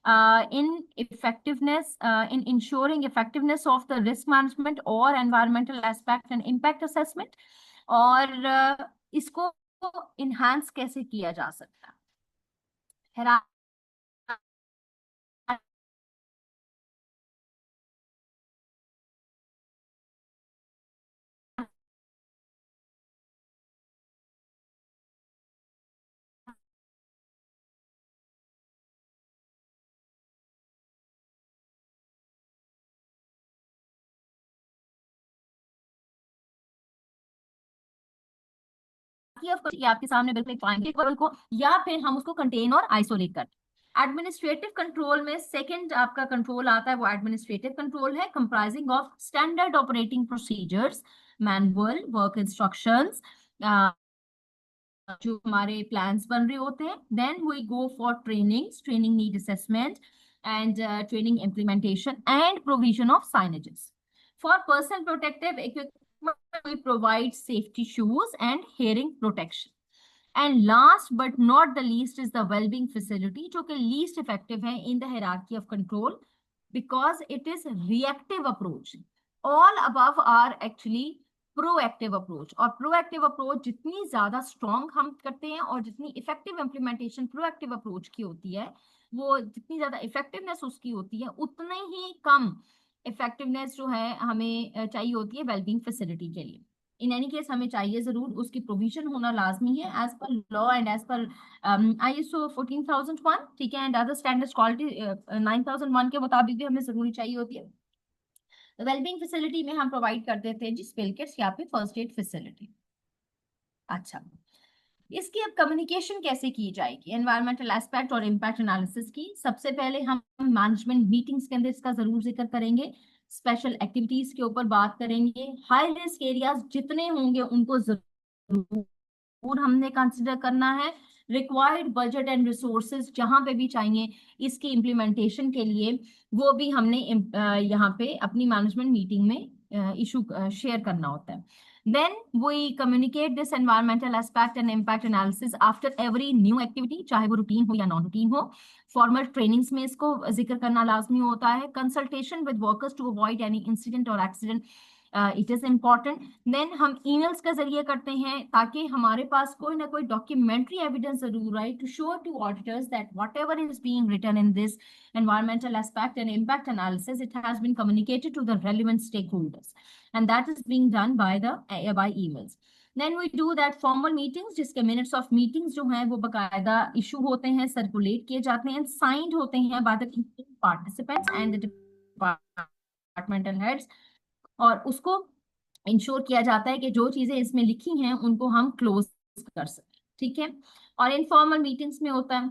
in effectiveness, in ensuring effectiveness of the risk management और environmental aspect and impact assessment, और इसको इनहांस कैसे किया जा सकता है। ये आपके सामने बिल्कुल एक पॉइंट को, या फिर हम उसको कंटेन और आइसोलेट करते हैं। एडमिनिस्ट्रेटिव कंट्रोल में सेकंड आपका कंट्रोल आता है, वो एडमिनिस्ट्रेटिव कंट्रोल है, comprising of standard operating procedures, manual work instructions, जो हमारे प्लान्स बन रहे होते हैं। Then we go for training need assessment and training implementation and provision of signages. For personal protective equipment we provide safety shoes and hearing protection. And last but not the least is the wellbeing facility, जो कि least effective है in the hierarchy of control, because it is reactive approach. All above are actually proactive approach, और proactive approach जितनी ज्यादा strong हम करते हैं और जितनी इफेक्टिव इंप्लीमेंटेशन प्रोएक्टिव अप्रोच की होती है, वो जितनी ज्यादा इफेक्टिवनेस उसकी होती है, उतने ही कम इफेक्टिवनेस जो है हमें चाहिए होती है वेलबींग फैसिलिटी के लिए। इन एनी केस हमें चाहिए जरूर, उसकी प्रोविजन होना लाजमी है as per law and as per ISO 14001, ठीक है, एंड अदर स्टैंडर्ड्स क्वालिटी 9001 के मुताबिक भी हमें जरूरी चाहिए होती है। वेलबींग फैसिलिटी में हम प्रोवाइड कर देते हैं जी स्पिल किट्स या फिर फर्स्ट एड फैसिलिटी। अच्छा, इसकी अब कम्युनिकेशन कैसे की जाएगी एनवायरमेंटल एस्पेक्ट और इम्पैक्ट एनालिसिस की। सबसे पहले हम मैनेजमेंट मीटिंग्स के अंदर इसका जरूर जिक्र करेंगे, स्पेशल एक्टिविटीज के ऊपर बात करेंगे, हाई रिस्क एरियाज जितने होंगे उनको जरूर हमने कंसिडर करना है, रिक्वायर्ड बजट एंड रिसोर्सेज जहां पे भी चाहिए इसकी इम्प्लीमेंटेशन के लिए, वो भी हमने यहाँ पे अपनी मैनेजमेंट मीटिंग में इशू शेयर करना होता है. Then we communicate this environmental aspect and impact analysis after every new activity, चाहे वो रूटीन हो या नॉन रूटीन हो. फॉर्मल ट्रेनिंग्स में इसको जिक्र करना लाजमी होता है. Consultation with workers to avoid any incident और accident, it is important. Then हम ईमेल्स के जरिए करते हैं ताकि हमारे पास कोई ना कोई डॉक्यूमेंट्री एविडेंस जरूर आए to show to auditors that whatever is being written in this environmental aspect and impact analysis, it has been communicated to the relevant stakeholders, and that is being done by emails. Then we do that formal meetings, जिसके minutes of meetings जो हैं वो बकायदा issue होते हैं, circulate किए जाते हैं, signed होते हैं by the participants and the departmental heads, और उसको इंश्योर किया जाता है कि जो चीजें इसमें लिखी हैं उनको हम क्लोज कर सकें. ठीक है. और इनफॉर्मल मीटिंग्स में होता है.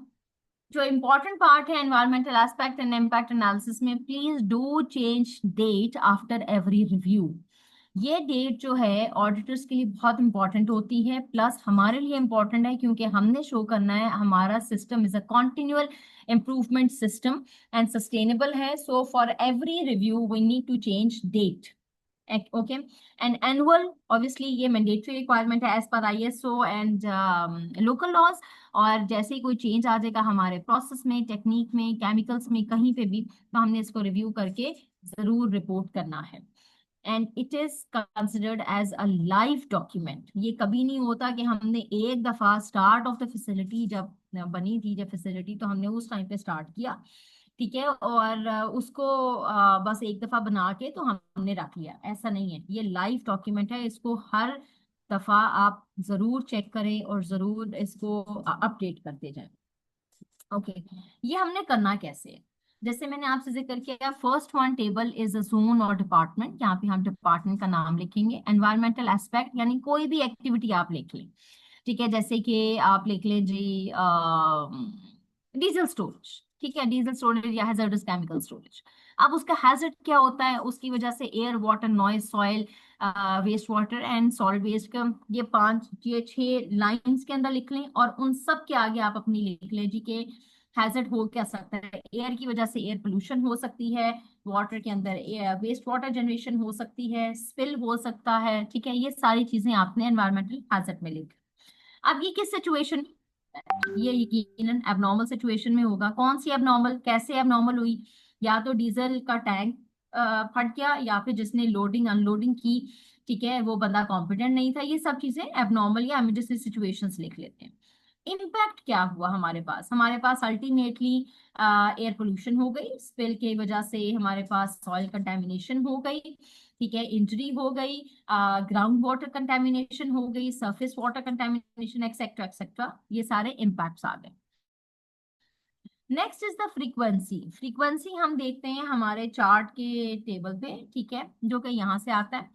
जो इम्पोर्टेंट पार्ट है environmental aspect and impact analysis में, please do change date after every review. ये डेट जो है ऑडिटर्स के लिए बहुत इंपॉर्टेंट होती है, प्लस हमारे लिए इंपॉर्टेंट है क्योंकि हमने शो करना है हमारा system is a continual improvement system and sustainable है. So for every review we need to change date. Okay, and annual, obviously ये mandatory requirement है as per ISO and local laws. और जैसे ही कोई चेंज आ जाएगा हमारे प्रोसेस में, technique में, केमिकल्स में, कहीं पे भी, तो हमने इसको रिव्यू करके जरूर रिपोर्ट करना है. And it is considered as a live document. ये कभी नहीं होता कि हमने एक दफा स्टार्ट ऑफ द फैसिलिटी जब बनी थी, जब फैसिलिटी, तो हमने उस टाइम पे स्टार्ट किया, ठीक है, और उसको बस एक दफा बना के तो हमने रख लिया. ऐसा नहीं है. ये लाइव डॉक्यूमेंट है. इसको हर दफा आप जरूर चेक करें और जरूर इसको अपडेट करते जाएं. ओके. ये हमने करना कैसे है, जैसे मैंने आपसे जिक्र किया, first one table is a zone और डिपार्टमेंट. यहाँ पे हम डिपार्टमेंट का नाम लिखेंगे. एनवायरमेंटल एस्पेक्ट यानी कोई भी एक्टिविटी आप लिख लें, ठीक है, जैसे कि आप लिख लें जी डीजल स्टोरेज, ठीक है, डीजल स्टोरेज या हैजर्डस केमिकल स्टोरेज. अब उसका हैजर्ड क्या होता है, उसकी वजह से air, water, noise, soil, waste water and solid waste का ये 6 लाइंस के अंदर लिख लें, और उन सब के आगे आप अपनी लिख लें जी के हैजर्ड हो क्या सकता है. एयर की वजह से एयर पोल्यूशन हो सकती है, वाटर के अंदर वेस्ट वाटर जनरेशन हो सकती है, स्पिल हो सकता है, ठीक है. ये सारी चीजें आपने एनवायरमेंटल हैजर्ड में लिख. अब ये किस सिचुएशन, ये यकीनन एबनॉर्मल सिचुएशन में होगा. कौन सी एबनॉर्मल, कैसे एबनॉर्मल हुई, या तो डीजल का टैंक फट गया, या फिर जिसने लोडिंग अनलोडिंग की, ठीक है, वो बंदा कॉम्पिटेंट नहीं था. ये सब चीजें एबनॉर्मल या इमरजेंसी सिचुएशंस लिख लेते हैं. इम्पैक्ट क्या हुआ हमारे पास अल्टीमेटली एयर पोल्यूशन हो गई, स्पिल की वजह से हमारे पास सॉइल कंटेमिनेशन हो गई, ठीक है, इंजरी हो गई, ग्राउंड वाटर कंटेमिनेशन हो गई, surface water contamination, etcetera etcetera. ये सारे इम्पैक्ट्स आ गए. Next is the frequency. Frequency हम देखते हैं हमारे चार्ट के टेबल पे, ठीक है, जो कि यहाँ से आता है.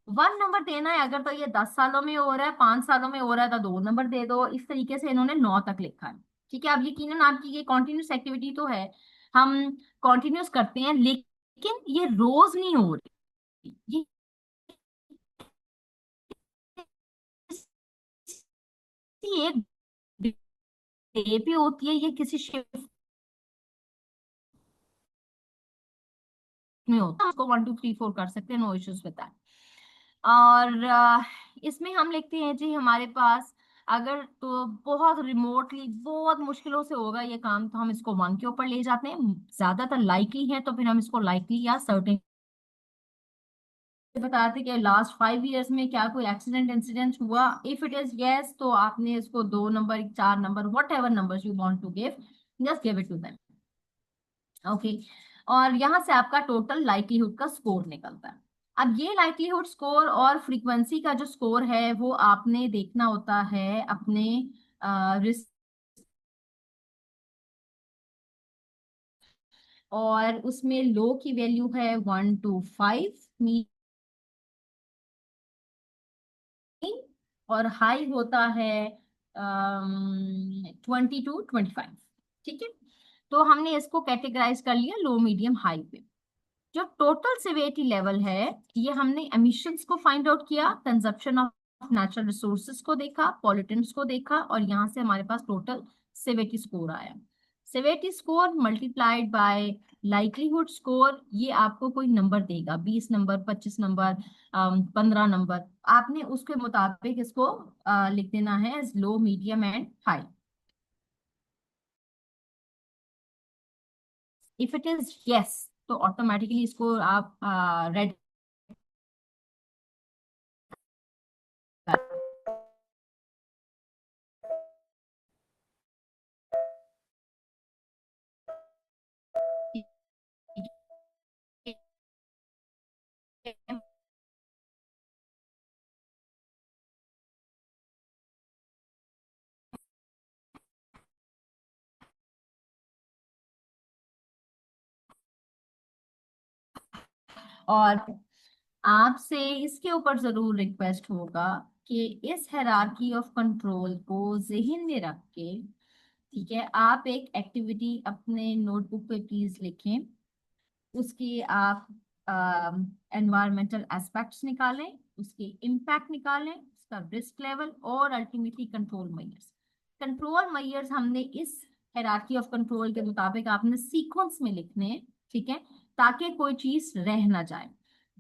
1 नंबर देना है अगर तो ये 10 सालों में हो रहा है, 5 सालों में हो रहा है तो 2 नंबर दे दो. इस तरीके से इन्होंने 9 तक लिखा है, ठीक है. अब यकीनन आपकी ये कॉन्टिन्यूस एक्टिविटी तो है, हम कॉन्टिन्यूस करते हैं, लेकिन ये रोज नहीं हो रही. ये एक डे पे होती है, ये किसी शिफ्ट में होता है. उसको 1 2 3 4 कर सकते हैं, नो इश्यूज विद दैट. और इसमें हम लिखते हैं जी हमारे पास अगर तो बहुत रिमोटली, बहुत मुश्किलों से होगा ये काम, तो हम इसको 1 के ऊपर ले जाते हैं. ज्यादातर लाइकली है तो फिर हम इसको लाइकली या सर्टेन बताते कि लास्ट 5 ईयर्स में क्या कोई एक्सीडेंट इंसिडेंट हुआ. इफ इट इज यस, तो आपने इसको 2 number, 4 number, whatever number you want to give, just give it to them. Okay. और यहाँ से आपका टोटल लाइकलीहुड का स्कोर निकलता है. अब ये लाइकलीहुड स्कोर और फ्रीक्वेंसी का जो स्कोर है वो आपने देखना होता है अपने रिस्क, और उसमें लो की वैल्यू है 1 to 5 और हाई होता है 20 to 25, ठीक है. तो हमने इसको कैटेगराइज कर लिया लो, मीडियम, हाई पे. जो टोटल सिवियरिटी लेवल है, ये हमने एमिशंस को फाइंड आउट किया, कंजप्शन ऑफ नेचुरल रिसोर्सेज को देखा, पॉल्यूटेंट्स को देखा, और यहाँ से हमारे पास टोटल सेवेरिटी स्कोर आया। Severity score multiplied by likelihood score, ये आपको कोई नंबर देगा, 20 नंबर, 25 नंबर, 15 नंबर। आपने उसके मुताबिक इसको लिख देना है as low, medium and high. If it is yes तो ऑटोमेटिकली इसको आप रेड और आपसे इसके ऊपर जरूर रिक्वेस्ट होगा कि इस हायरार्की ऑफ कंट्रोल को जहन में रख के, ठीक है, आप एक एक्टिविटी अपने नोटबुक पे प्लीज लिखें। उसकी आप एनवायरमेंटल एस्पेक्ट्स निकालें, उसके इम्पैक्ट निकालें, उसका रिस्क लेवल, और ultimately control measures. Control measures हमने इस हायरार्की ऑफ कंट्रोल के मुताबिक आपने सीक्वेंस में लिखने हैं, ठीक है, ताकि कोई चीज रह ना जाए।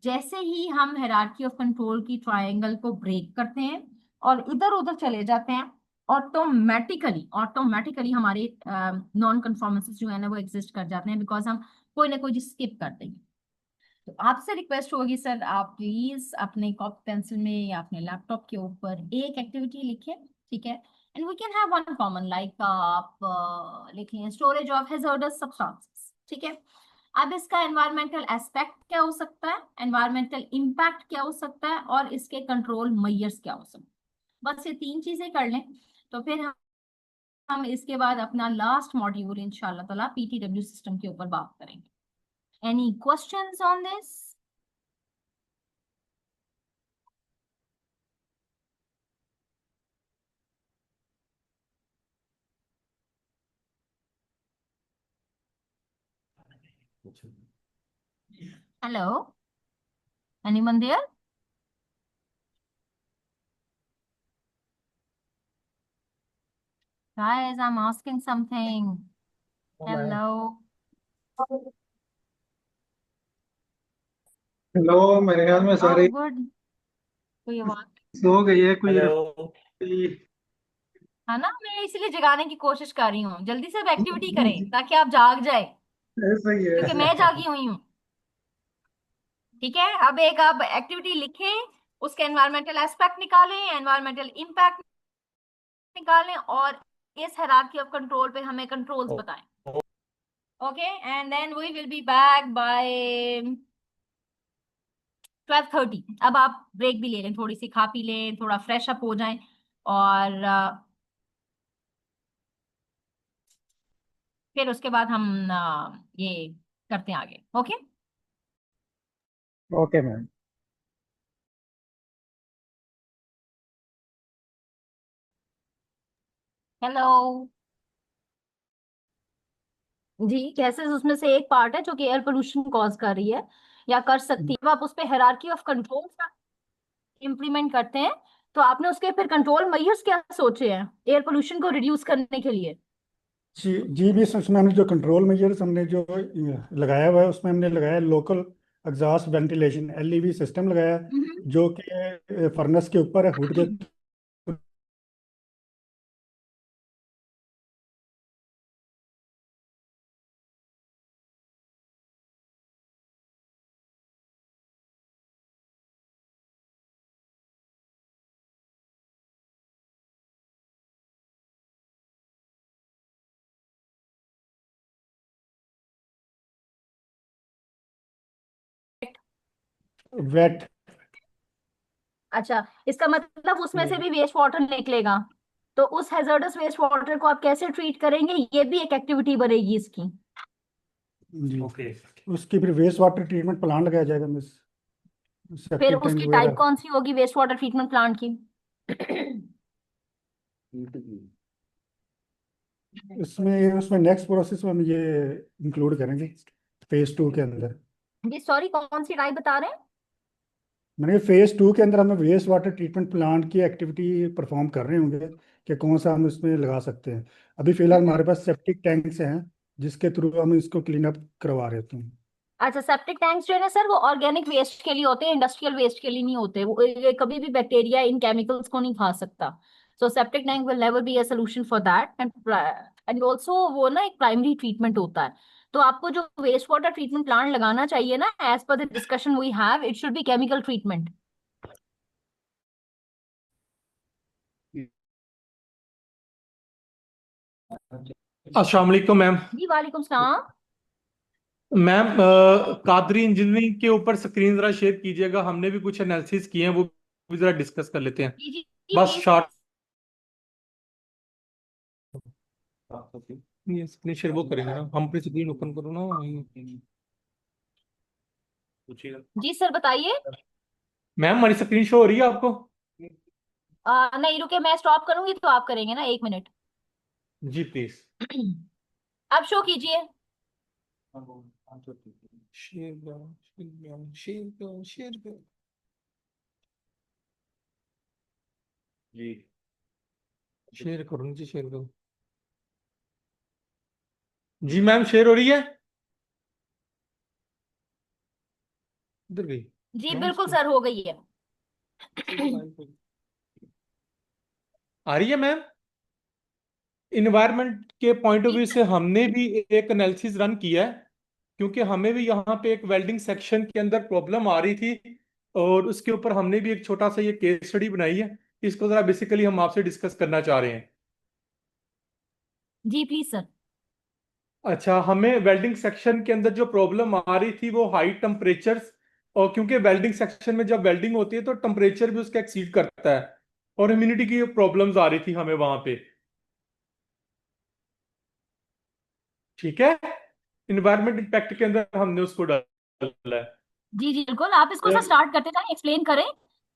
जैसे ही हम हायरार्की ऑफ कंट्रोल की ट्रायंगल को ब्रेक करते हैं और इधर उधर चले जाते हैं, ऑटोमेटिकली हमारे नॉन कन्फॉर्मेंसेस जो है ना वो एग्जिस्ट कर जाते हैं, बिकॉज हम कोई ना कोई चीज स्किप कर देंगे। तो आपसे रिक्वेस्ट होगी सर, आप प्लीज अपने कॉपी पेंसिल में या अपने लैपटॉप के ऊपर एक एक्टिविटी लिखें, ठीक है, and we can have one common, like आप लिखें स्टोरेज ऑफ हैज़ार्डस सब्सटेंसेस, ठीक है। अब इसका एनवायरमेंटल एस्पेक्ट क्या हो सकता है, एनवायरमेंटल इम्पैक्ट क्या हो सकता है, और इसके कंट्रोल मेजर्स क्या हो सकते हैं। बस ये 3 चीजें कर लें तो फिर हम इसके बाद अपना लास्ट मॉड्यूल इंशाल्लाह ताला पीटीडब्ल्यू सिस्टम के ऊपर बात करेंगे। Any questions on this? Hello? Anyone there? Guys, I'm asking something. Hello? Hello, मेरे ख्याल में सारे Oh, good. कोई आवाज सो गई है, कोई हेलो। है ना, मैं इसीलिए जगाने की कोशिश कर रही हूँ। जल्दी से एक्टिविटी करें ताकि आप जाग जाए, ऐसा ही क्योंकि है। मैं जागी हुई हूँ। ठीक है, अब एक आप एक्टिविटी लिखें, उसके एनवायरमेंटल एस्पेक्ट निकालें, एनवायरमेंटल इम्पैक्ट निकालें, और इस हायरार्की ऑफ कंट्रोल पे हमें कंट्रोल्स बताएं। Okay, and then we will be back by 12:30। अब आप ब्रेक भी ले लें, थोड़ी सी खा पी लें, थोड़ा फ्रेश अप हो जाएं, और फिर उसके बाद हम ये करते हैं आगे। Okay, okay ma'am. हेलो जी। गैसेस उसमें से एक पार्ट है जो कि एयर पोल्यूशन कॉज कर रही है या कर सकती है। जब आप उस पे हायरार्की ऑफ कंट्रोल इम्प्लीमेंट करते हैं तो आपने उसके फिर कंट्रोल मेजर्स क्या सोचे हैं एयर पोल्यूशन को रिड्यूस करने के लिए? जी जी भी उसमें हमने जो कंट्रोल मेजर्स हमने जो लगाया हुआ है उसमें हमने लगाया local exhaust ventilation LEV system लगाया है, जो कि फर्नेस के ऊपर है, हुड के वेट। अच्छा, इसका मतलब उसमें से भी वेस्ट वाटर निकलेगा, तो उस हैजर्डस वेस्ट वाटर को आप कैसे ट्रीट करेंगे, ये भी एक एक्टिविटी बनेगी इसकी। जी ओके। उसकी फिर वेस्ट वाटर ट्रीटमेंट प्लांट लगाया जाएगा मिस, फिर सेप्टिक टैंक उसकी टाइप वगैरह। कौन सी होगी वेस्ट वाटर ट्रीटमेंट प्लांट की? इसमें उसमें नेक्स्ट प्रोसेस में हम ये इंक्लूड करेंगे फेज 2 के अंदर। जी सॉरी, कौन सी टाइप बता रहे हैं? मैंने फेज 2 के अंदर हमें वेस्ट वाटर ट्रीटमेंट प्लांट की एक्टिविटी परफॉर्म कर रहे होंगे कि कौन सा हम इसमें लगा सकते हैं। अभी फिलहाल हमारे पास सेप्टिक टैंक्स हैं जिसके थ्रू हम इसको क्लीन अप करवा रहे होते हैं। अच्छा, सेप्टिक टैंक्स जो है ना सर, वो ऑर्गेनिक वेस्ट के लिए होते हैं, इंडस्ट्रियल वेस्ट के लिए नहीं होते। वो ये कभी भी बैक्टीरिया इन केमिकल्स को नहीं खा सकता। So septic tank will never be a solution for that. And also वो ना एक प्राइमरी ट्रीटमेंट होता है। तो आपको जो वेस्ट वाटर ट्रीटमेंट प्लांट लगाना चाहिए ना, as per the discussion we have, it should be chemical treatment. अस्सलाम वालेकुम मैम। जी वालेकुम सलाम। मैम कादरी इंजीनियरिंग के ऊपर स्क्रीन जरा शेयर कीजिएगा, हमने भी कुछ एनालिसिस किए हैं, वो भी जरा डिस्कस कर लेते हैं। जी जी जी बस प्लीज। शॉर्ट ये स्क्रीन शेयर वो करेंगे ना, हम अपनी स्क्रीन ओपन करो ना। पूछिएगा जी सर बताइए। मैम, हमारी स्क्रीन शो हो रही है आपको? नहीं रुके, मैं स्टॉप करूंगी तो आप करेंगे ना, 1 मिनट। जी प्लीज। आप शो कीजिए। शेयर करो, शेयर करो, शेयर करो। जी शेयर करो, नीचे शेयर करो। जी मैम, शेयर हो रही है? इधर गई जी मैम बिल्कुल इसको। सर, हो गई है। आ रही है मैम? इन्वायरमेंट के पॉइंट ऑफ व्यू से हमने भी एक एनालिसिस रन किया है, क्योंकि हमें भी यहाँ पे एक वेल्डिंग सेक्शन के अंदर प्रॉब्लम आ रही थी, और उसके ऊपर हमने भी एक छोटा सा ये केस स्टडी बनाई है। इसको जरा बेसिकली हम आपसे डिस्कस करना चाह रहे हैं। जी प्लीज सर। अच्छा, हमें वेल्डिंग सेक्शन के अंदर जो प्रॉब्लम आ रही थी वो हाई टेम्परेचर्स, और क्योंकि वेल्डिंग सेक्शन में जब वेल्डिंग होती है तो टेम्परेचर भी उसका एक्सीड करता है, और ह्यूमिडिटी की प्रॉब्लम्स आ रही थी हमें वहां पे। ठीक है, इन्वायरमेंट इम्पैक्ट के अंदर हमने उसको डाला है। जी जी बिल्कुल, आप इसको सर स्टार्ट करते जाए, एक्सप्लेन करें।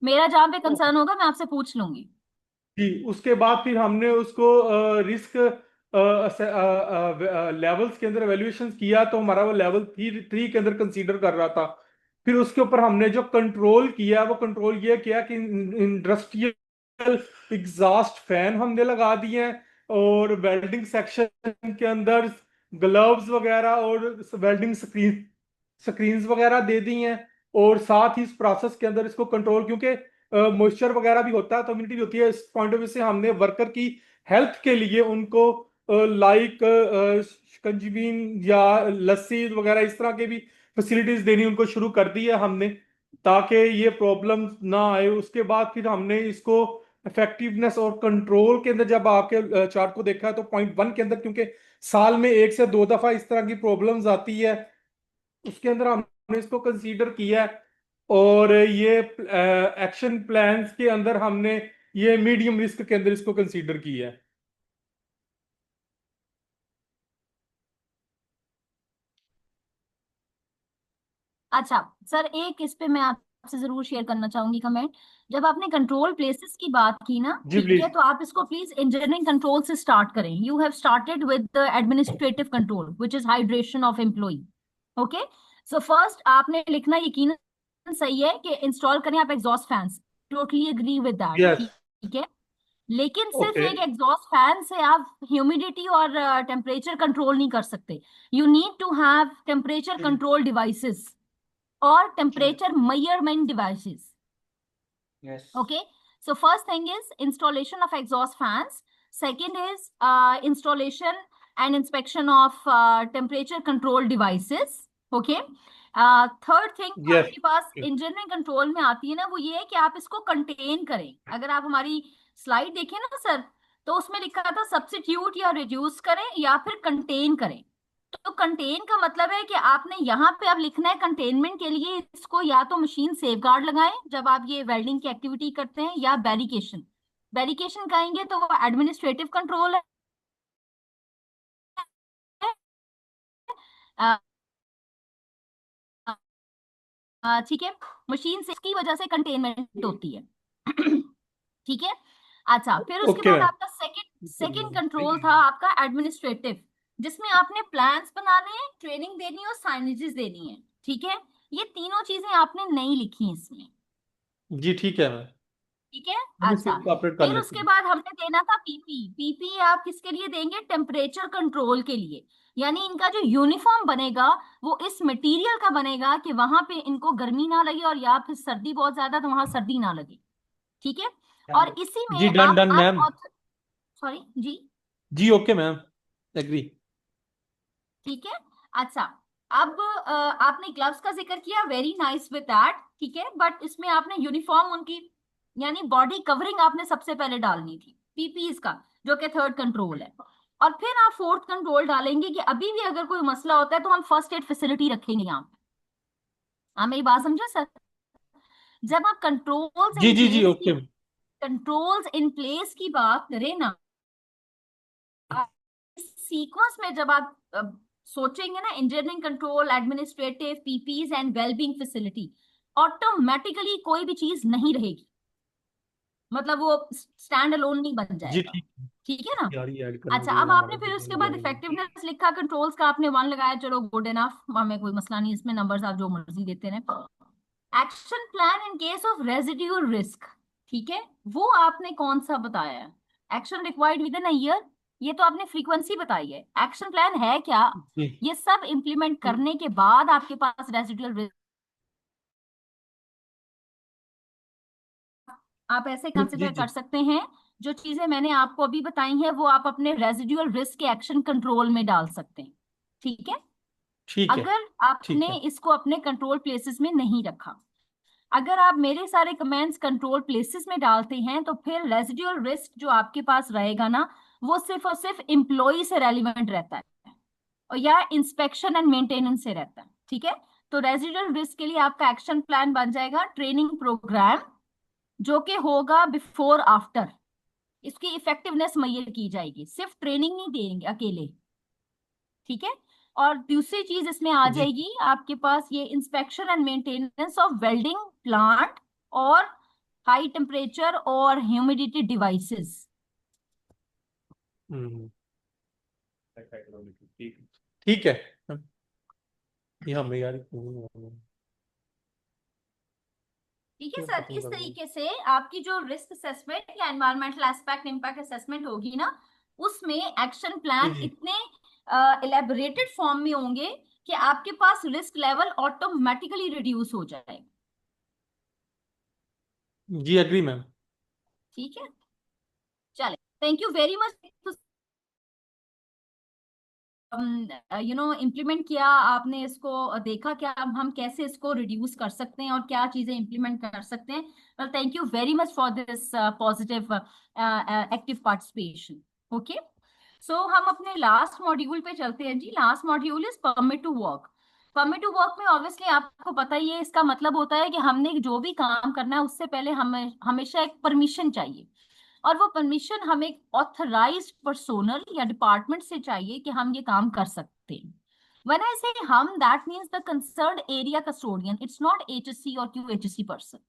मेरा जहाँ पे कंसर्न होगा मैं आपसे पूछ लूंगी। जी, उसके बाद फिर हमने उसको रिस्क लेवल्स के अंदर एवेल्युएशन किया, तो हमारा वो लेवल 3 के अंदर कंसीडर कर रहा था। फिर उसके ऊपर हमने जो कंट्रोल किया, वो कंट्रोल ये किया कि इंडस्ट्रियल एग्जॉस्ट फैन हमने लगा दिए हैं, और वेल्डिंग सेक्शन के अंदर ग्लव्स वगैरह और वेल्डिंग स्क्रीन्स वगैरह दे दी हैं। और साथ ही इस प्रोसेस के अंदर इसको कंट्रोल, क्योंकि मॉइस्चर वगैरह भी होता है तो ह्यूमिडिटी भी होती है, इस पॉइंट ऑफ व्यू से हमने वर्कर की हेल्थ के लिए उनको लाइक शिकंजीवी या लस्सी वगैरह इस तरह के भी फैसिलिटीज देनी उनको शुरू कर दी है हमने, ताकि ये प्रॉब्लम ना आए। उसके बाद फिर हमने इसको इफेक्टिवनेस और कंट्रोल के अंदर जब आपके चार्ट को देखा तो पॉइंट 1 के अंदर, क्योंकि साल में 1 से 2 दफा इस तरह की प्रॉब्लम्स आती है, उसके अंदर हमने इसको कंसीडर किया है। और ये एक्शन प्लान्स के अंदर हमने ये मीडियम रिस्क के अंदर इसको कंसीडर किया है। अच्छा सर, एक इस पे मैं आपसे जरूर शेयर करना चाहूंगी कमेंट। जब आपने कंट्रोल प्लेसेस की बात की ना, जी ठीक है, प्लीज। तो आप इसको प्लीज इंजीनियरिंग कंट्रोल से स्टार्ट करें। You have started with the administrative control which is hydration of employee. Okay, so first आपने लिखना यकीनन सही है कि इंस्टॉल करें आप exhaust fans. Totally agree with that, yes. ठीक है। लेकिन सिर्फ ओके। एक एग्जॉस्ट फैन से आप ह्यूमिडिटी और टेम्परेचर कंट्रोल नहीं कर सकते। You need to have temperature control devices or temperature measurement devices. Yes. Okay, so first thing is installation of exhaust fans. Second is installation and inspection of temperature control devices. Okay, third thing yes. आपके पास engineering control में आती है ना, वो ये है कि आप इसको कंटेन करें। अगर आप हमारी स्लाइड देखें ना सर, तो उसमें लिखा था सब्स्टिट्यूट या रिड्यूस करें या फिर कंटेन करें। तो कंटेन का मतलब है कि आपने यहाँ पे अब लिखना है कंटेनमेंट के लिए इसको या तो मशीन सेफगार्ड लगाएं जब आप ये वेल्डिंग की एक्टिविटी करते हैं, या बैरिकेशन। बैरिकेशन कहेंगे तो वो एडमिनिस्ट्रेटिव कंट्रोल है। ठीक है, मशीन से इसकी वजह से कंटेनमेंट होती है। ठीक है। अच्छा, फिर उसके ओके बाद मैम। आपका सेकंड सेकंड कंट्रोल था आपका एडमिनिस्ट्रेटिव, जिसमें आपने प्लान्स बनाने हैं, ट्रेनिंग देनी है और साइनेजेस देनी है। ठीक है, ये तीनों चीजें आपने नहीं लिखी इसमें। जी ठीक है मैम, ठीक है। हम अच्छा, इसको ऑपरेट कर फिर लेते उसके हैं। बाद हमने देना था पीपी। पीपी आप किसके लिए देंगे? टेम्परेचर कंट्रोल के लिए। यानी इनका जो यूनिफॉर्म बनेगा वो इस मटेरियल का बनेगा कि वहां पे इनको गर्मी ना लगे, और या फिर सर्दी बहुत ज्यादा तो वहां सर्दी ना लगे। ठीक है। और इसी जी में डन आप डन मैम। सॉरी जी। जी ओके मैम, एग्री। ठीक है। अच्छा, अब आपने ग्लव्स का जिक्र किया, वेरी नाइस विद दैट। ठीक है, बट इसमें आपने यूनिफॉर्म उनकी यानी बॉडी कवरिंग आपने सबसे पहले डालनी थी, पीपीज का, जो कि थर्ड कंट्रोल है। और फिर आप फोर्थ कंट्रोल डालेंगे कि अभी भी अगर कोई मसला होता है तो हम फर्स्ट एड फैसिलिटी रखेंगे यहाँ पे। आप मेरी बात समझे सर? जब आप जी जी जी ओके। कंट्रोल्स इन प्लेस की बात करें ना, सीक्वेंस में जब आप सोचेंगे ना, engineering control, administrative, PPs and wellbeing facility, automatically कोई भी चीज नहीं रहेगी, मतलब वो स्टैंड अलोन नहीं बन जी जाएगा। ठीक ठीक है ना? यार, ये ऐड करना अच्छा, चाहिए अब था आपने हमारा फिर उसके डिजाइन बाद जाएगा। इफेक्टिवनेस लिखा, कंट्रोल्स का आपने 1 लगाया, चलो गुड इनफ, हमें कोई मसला नहीं इसमें, नंबर्स आप जो मर्जी देते रहे। Action plan in case of residual risk, ठीक है, वो आपने कौन सा बताया है? Action required with in a year, ये तो आपने फ्रीक्वेंसी बताई है। एक्शन प्लान है क्या? जी ये सब इंप्लीमेंट करने के बाद आपके पास रेजिडुअल रिस्क, आप ऐसे जी कंसिडर जी कर सकते हैं। जो चीजें मैंने आपको अभी बताई हैं वो आप अपने रेजिडुअल रिस्क के एक्शन कंट्रोल में डाल सकते हैं। ठीक है। ठीक है अगर ठीक आपने है। इसको अपने कंट्रोल प्लेसेस में नहीं रखा, अगर आप मेरे सारे कमेंट्स कंट्रोल प्लेसेस में डालते हैं, तो फिर रेजिडुअल रिस्क जो आपके पास रहेगा ना, वो सिर्फ और सिर्फ एम्प्लॉय से रेलिवेंट रहता है, और या इंस्पेक्शन एंड मेंटेनेंस से रहता है। ठीक है। तो रेजिडुअल रिस्क के लिए आपका एक्शन प्लान बन जाएगा ट्रेनिंग प्रोग्राम, जो कि होगा बिफोर आफ्टर, इसकी इफेक्टिवनेस मेजर की जाएगी, सिर्फ ट्रेनिंग नहीं देंगे अकेले। ठीक है। और दूसरी चीज इसमें आ जी जाएगी आपके पास ये inspection and maintenance of welding plant और हाई टेम्परेचर और ह्यूमिडिटी डिवाइसेस। हम्म, ठीक है। ये हमें यार ठीक है सर, इस तरीके से आपकी जो रिस्क असेसमेंट या एनवायरमेंटल एस्पेक्ट इम्पैक्ट असेसमेंट होगी ना, उसमें एक्शन प्लान जी इतने इलेबोरेटेड फॉर्म में होंगे कि आपके पास रिस्क लेवल ऑटोमेटिकली रिड्यूस हो जाएगा। जी एग्री मैम। ठीक है, चले, thank you very much. Implement किया आपने इसको, देखा क्या हम कैसे इसको रिड्यूस कर सकते हैं और क्या चीजें इम्प्लीमेंट कर सकते हैं। Well, thank you very much for this positive active participation. Okay, so हम अपने लास्ट मॉड्यूल पे चलते हैं जी। Last module is permit to work. Permit to work में ऑब्वियसली आपको पता ही है, इसका मतलब होता है कि हमने जो भी काम करना है उससे पहले हमें हमेशा एक परमिशन चाहिए, और वो परमिशन हमें ऑथराइज्ड पर्सोनल या डिपार्टमेंट से चाहिए कि हम ये काम कर सकते हैं। When I say हम, that means the concerned area custodian. It's not HSC or QHSC person.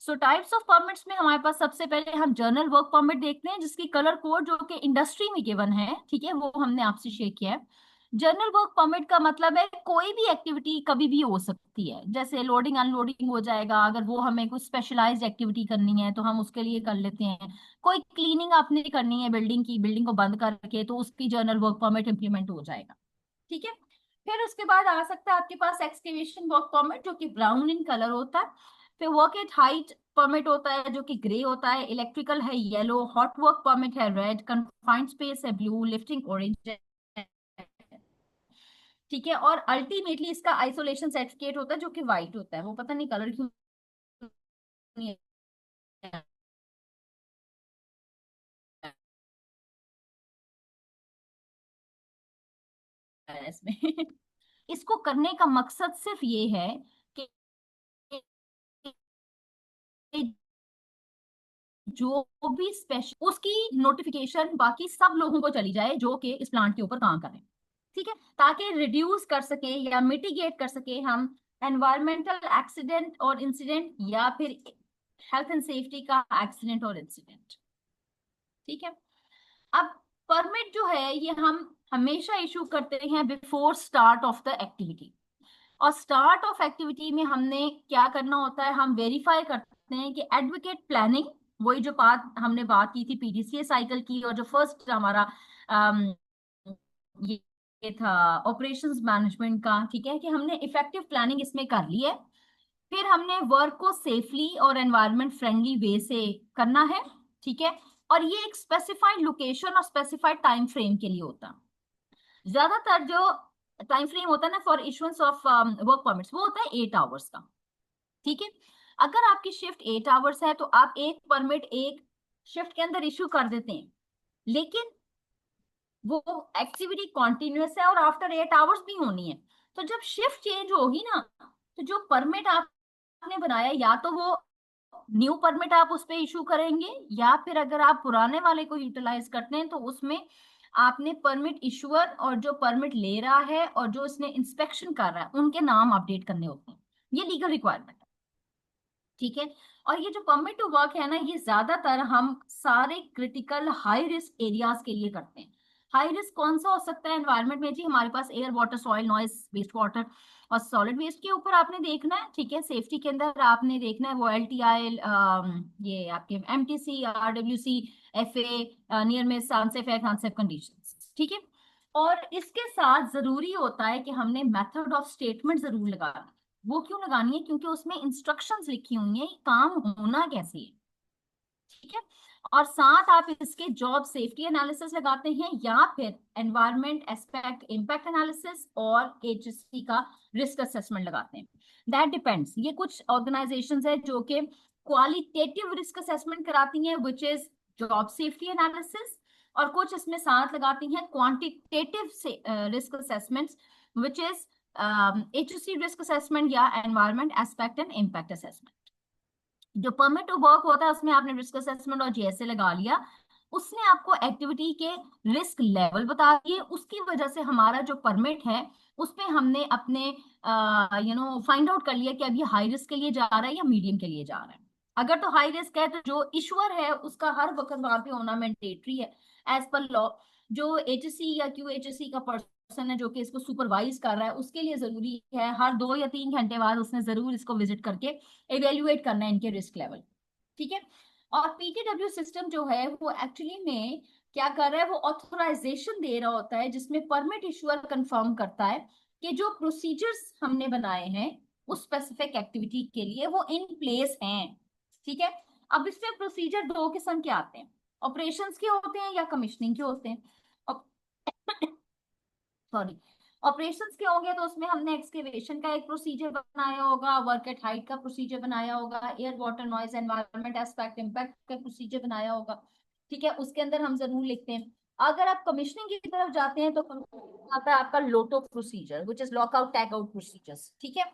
So types of permits में हमारे पास सबसे पहले हम जर्नल वर्क परमिट देखते हैं, जिसकी कलर कोड जो कि इंडस्ट्री में गिवन है, ठीक है, वो हमने आपसे शेयर किया है। जर्नल वर्क परमिट का मतलब है कोई भी एक्टिविटी कभी भी हो सकती है, जैसे लोडिंग अनलोडिंग हो जाएगा, अगर वो हमें कुछ स्पेशलाइज्ड एक्टिविटी करनी है तो हम उसके लिए कर लेते हैं। कोई क्लीनिंग आपने करनी है बिल्डिंग की, बिल्डिंग को बंद करके, तो उसकी जर्नल वर्क परमिट इंप्लीमेंट हो जाएगा। ठीक है। फिर उसके बाद आ सकता है आपके पास एक्सकेवेशन वर्क परमिट, जो कि ब्राउन इन कलर होता है। फिर वर्क एट हाइट परमिट होता है, जो कि ग्रे होता है। इलेक्ट्रिकल है येलो, हॉट वर्क परमिट है रेड, कन्फाइंड स्पेस है ब्लू, लिफ्टिंग ऑरेंज है। ठीक है। और अल्टीमेटली इसका आइसोलेशन सर्टिफिकेट होता है, जो कि व्हाइट होता है। वो पता नहीं कलर क्यों नहीं है इसमें। इसको करने का मकसद सिर्फ ये है कि जो भी स्पेशल उसकी नोटिफिकेशन बाकी सब लोगों को चली जाए जो कि इस प्लांट के ऊपर काम कर रहे हैं। ठीक है, ताकि रिड्यूस कर सके या मिटिगेट कर सके हम एनवायरमेंटल एक्सीडेंट और इंसिडेंट, या फिर हेल्थ एंड सेफ्टी का एक्सीडेंट और इंसिडेंट। ठीक है। अब परमिट जो है ये हम हमेशा इशू करते हैं before start of the activity. और स्टार्ट ऑफ एक्टिविटी में हमने क्या करना होता है, हम वेरीफाई करते करते हैं कि एडवोकेट प्लानिंग, वही जो बात हमने बात की थी पीडीसीए साइकिल की, और जो फर्स्ट हमारा ये था ऑपरेशंस मैनेजमेंट का, ठीक है, कि हमने इफेक्टिव प्लानिंग इसमें कर ली है। फिर हमने वर्क को सेफली और एनवायरनमेंट फ्रेंडली वे से करना है, ठीक है, और ये एक स्पेसिफाइड लोकेशन और स्पेसिफाइड टाइम फ्रेम के लिए होता है। ज्यादातर जो टाइम फ्रेम होता है ना for issuance of work permits, वो होता है 8 आवर्स का, ठीक है। अगर आपकी शिफ्ट 8 आवर्स है तो आप एक परमिट एक शिफ्ट के अंदर इशू कर देते हैं, लेकिन वो एक्टिविटी कॉन्टिन्यूस है और आफ्टर 8 आवर्स भी होनी है। तो जब शिफ्ट चेंज होगी ना, तो जो परमिट आपने बनाया, या तो वो न्यू परमिट आप उस पर इशू करेंगे, या फिर अगर आप पुराने वाले को यूटिलाइज करते हैं तो उसमें आपने परमिट इशूअर और जो परमिट ले रहा है और जो इसने इंस्पेक्शन कर रहा है उनके नाम अपडेट करने होते हैं। ये लीगल रिक्वायरमेंट है, ठीक है। और ये जो परमिट टू वर्क है ना, ये ज्यादातर हम सारे क्रिटिकल हाई रिस्क एरियाज के लिए करते हैं। हाई रिस्क कौन सा हो सकता है एनवायरनमेंट में जी? हमारे पास air, water, soil, noise, waste water और सॉलिड वेस्ट के ऊपर आपने देखना है, ठीक है। सेफ्टी के अंदर आपने देखना है वो LTI, ये आपके MTC, RWC, FA, near miss, unsafe act, unsafe conditions, ठीक है। और इसके साथ जरूरी होता है कि हमने मेथड ऑफ स्टेटमेंट जरूर लगाना। वो क्यों लगानी है? क्योंकि उसमें इंस्ट्रक्शंस लिखी हुई हैं काम होना कैसे है, ठीक है। और साथ आप इसके जॉब सेफ्टी एनालिसिस लगाते हैं, या फिर एनवायरमेंट एस्पेक्ट इम्पैक्ट एनालिसिस और HSC का रिस्क असेसमेंट लगाते हैं। That depends. ये कुछ ऑर्गेनाइजेशंस है जो कि क्वालिटेटिव रिस्क असेसमेंट कराती हैं, which is job safety analysis, और कुछ इसमें साथ लगाती हैं quantitative risk assessments, which is HSC risk assessment या environment aspect and impact assessment. जो परमिट टू वर्क होता है उसमें आपने रिस्क असेसमेंट और GSA लगा लिया, उसने आपको एक्टिविटी के रिस्क लेवल बता दिए, उसकी वजह से हमारा जो परमिट है उसमें हमने अपने फाइंड आउट कर लिया कि अब ये हाई रिस्क के लिए जा रहा है या मीडियम के लिए जा रहा है। अगर तो हाई रिस्क है तो जो इशूअर है उसका हर वक्त वहां पे होना मैंडेटरी है एज पर लॉ। जो HSC या QHSC का पर्सन है जो कि इसको सुपरवाइज कर रहा है, उसके लिए जरूरी है हर 2 या 3 घंटे बाद उसने जरूर इसको विजिट करके इवेल्युएट करना है इनके रिस्क लेवल, ठीक है। और PTW सिस्टम जो है वो एक्चुअली में क्या कर रहा है, वो ऑथराइजेशन दे रहा होता है जिसमें परमिट इशूअर कंफर्म करता है कि जो प्रोसीजर्स हमने बनाए हैं उस स्पेसिफिक एक्टिविटी के लिए वो इन प्लेस हैं, ठीक है। अब इसमें प्रोसीजर 2 किस्म के आते हैं, ऑपरेशंस के होते हैं या कमीशनिंग के होते हैं। सॉरी, ऑपरेशंस के होंगे तो उसमें हमने एक्सकेवेशन का एक प्रोसीजर बनाया होगा, वर्क एट हाइट का प्रोसीजर बनाया होगा, air, water, noise, environment aspect impact का प्रोसीजर बनाया होगा, ठीक है। उसके अंदर हम जरूर लिखते हैं। अगर आप कमीशनिंग की तरफ जाते हैं तो आता है आपका LOTO procedure, which is lockout tag out procedures, ठीक है।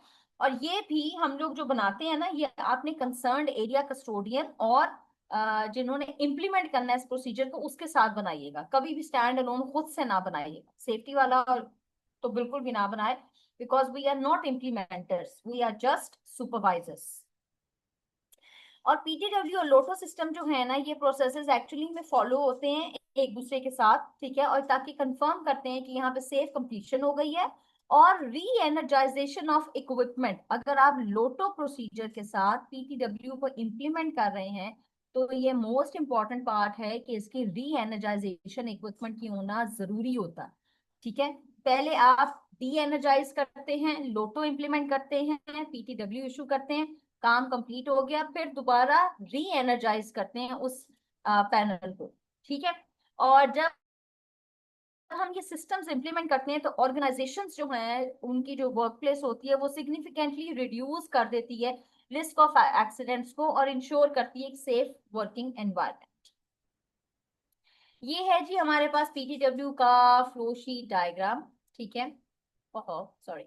और ये भी हम लोग जो बनाते हैं ना, ये आपने कंसर्न्ड एरिया कस्टोडियन और जिन्होंने इम्प्लीमेंट करना है इस प्रोसीजर को उसके साथ बनाइएगा। कभी भी स्टैंड अलोन खुद से ना बनाइएगा। सेफ्टी वाला तो बिल्कुल भी ना बनाए, because we are not implementers, we are just supervisors. और PTW और लोटो सिस्टम जो है ना, ये प्रोसेसेस एक्चुअली में फॉलो होते हैं एक दूसरे के साथ, ठीक है, और ताकि कंफर्म करते हैं कि यहाँ पे सेफ कंप्लीशन हो गई है और री एनर्जाइजेशन ऑफ इक्विपमेंट। अगर आप लोटो प्रोसीजर के साथ PTW को इम्प्लीमेंट कर रहे हैं तो ये मोस्ट इंपॉर्टेंट पार्ट है कि इसकी री एनर्जाइजेशन इक्विपमेंट की होना जरूरी होता है, ठीक है। पहले आप डी एनर्जाइज करते हैं, लोटो इम्प्लीमेंट करते हैं, PTW इशू करते हैं, काम कंप्लीट हो गया, फिर दोबारा री एनर्जाइज करते हैं उस पैनल को, ठीक है। और जब हम ये सिस्टम्स इंप्लीमेंट करते हैं तो ऑर्गेनाइजेशंस जो हैं उनकी जो वर्क प्लेस होती है वो सिग्निफिकेंटली रिड्यूस कर देती है रिस्क ऑफ एक्सीडेंट्स को और इंश्योर करती है एक सेफ वर्किंग एनवायरनमेंट। ये है जी हमारे पास PTW का फ्लो शीट डायग्राम, ठीक है। सॉरी,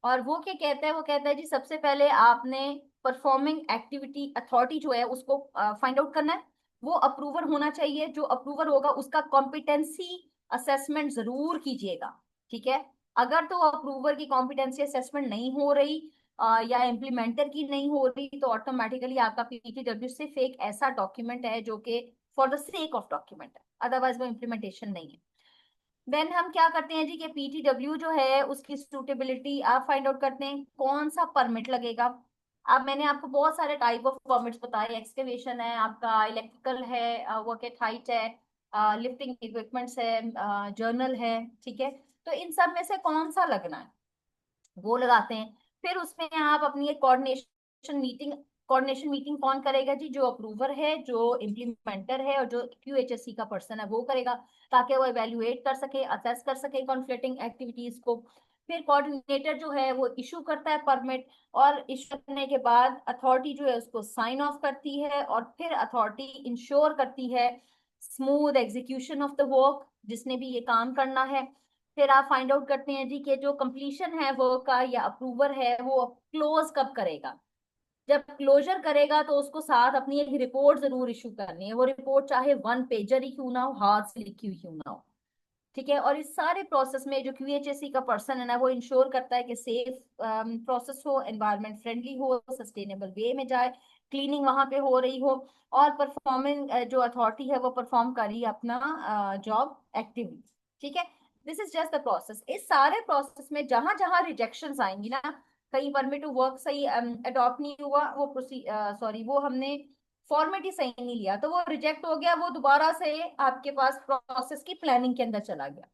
और वो क्या कहता है, वो कहता है जी सबसे पहले आपने परफॉर्मिंग एक्टिविटी अथॉरिटी जो है उसको फाइंड आउट करना है, वो अप्रूवर होना चाहिए, जो अप्रूवर होगा उसका कॉम्पिटेंसी असेसमेंट जरूर कीजिएगा, ठीक है। अगर तो अप्रूवर की कॉम्पिटेंसी असेसमेंट नहीं हो रही या इम्प्लीमेंटर की नहीं हो रही तो ऑटोमेटिकली आपका PTW सिर्फ एक ऐसा डॉक्यूमेंट है जो कि for the sake of document है, अदरवाइज वो इम्प्लीमेंटेशन नहीं है। देन हम क्या करते हैं जी कि PTW जो है उसकी सूटेबिलिटी आप फाइंड आउट करते हैं, कौन सा परमिट लगेगा। अब मैंने आपको बहुत सारे टाइप ऑफ परमिट्स बताए, एक्सकेवेशन है आपका, इलेक्ट्रिकल है, वर्क एट हाइट है, लिफ्टिंग इक्विपमेंट्स है, जर्नल है, ठीक है। तो इन सब में से कौन सा लगना है वो लगाते हैं। फिर उसमें आप अपनी एक कोऑर्डिनेशन मीटिंग कौन करेगा जी? जो अप्रूवर है, जो इम्प्लीमेंटर है और जो QHSE का पर्सन है वो करेगा, ताकि वो इवेल्युएट कर सके, असेस कर सके कॉन्फ्लिक्टिंग एक्टिविटीज को। फिर कोऑर्डिनेटर जो है वो इशू करता है परमिट, और इशू करने के बाद अथॉरिटी जो है उसको साइन ऑफ करती है, और फिर अथॉरिटी इंश्योर करती है smooth execution of the work, जिसने भी ये काम करना है। फिर आप फाइंड आउट करते हैं जी कि जो कंप्लीशन है वर्क का या अप्रूवर है वो क्लोज कब करेगा। जब क्लोजर करेगा तो उसको साथ अपनी एक रिपोर्ट जरूर इशू करनी है, वो रिपोर्ट चाहे 1 पेजर ही क्यों ना हो, हाथ से लिखी हुई क्यों ना हो, ठीक है। और इस सारे प्रोसेस में जो QHSE का पर्सन है ना, वो इंश्योर करता है कि सेफ प्रोसेस हो, एनवायरमेंट फ्रेंडली हो, सस्टेनेबल वे में जाए, क्लीनिंग वहां पे हो रही हो, और परफॉर्मिंग जो अथॉरिटी है वो परफॉर्म कर रही है अपना जॉब एक्टिवली, ठीक है। This is just the process. इस सारे प्रोसेस में जहां जहां रिजेक्शंस आएंगी ना, कहीं परमिट टू वर्क सही अडॉप्ट नहीं हुआ, वो सॉरी वो हमने फॉर्मेट ही सही नहीं लिया तो वो रिजेक्ट हो गया, वो दोबारा से आपके पास प्रोसेस की प्लानिंग के अंदर चला गया।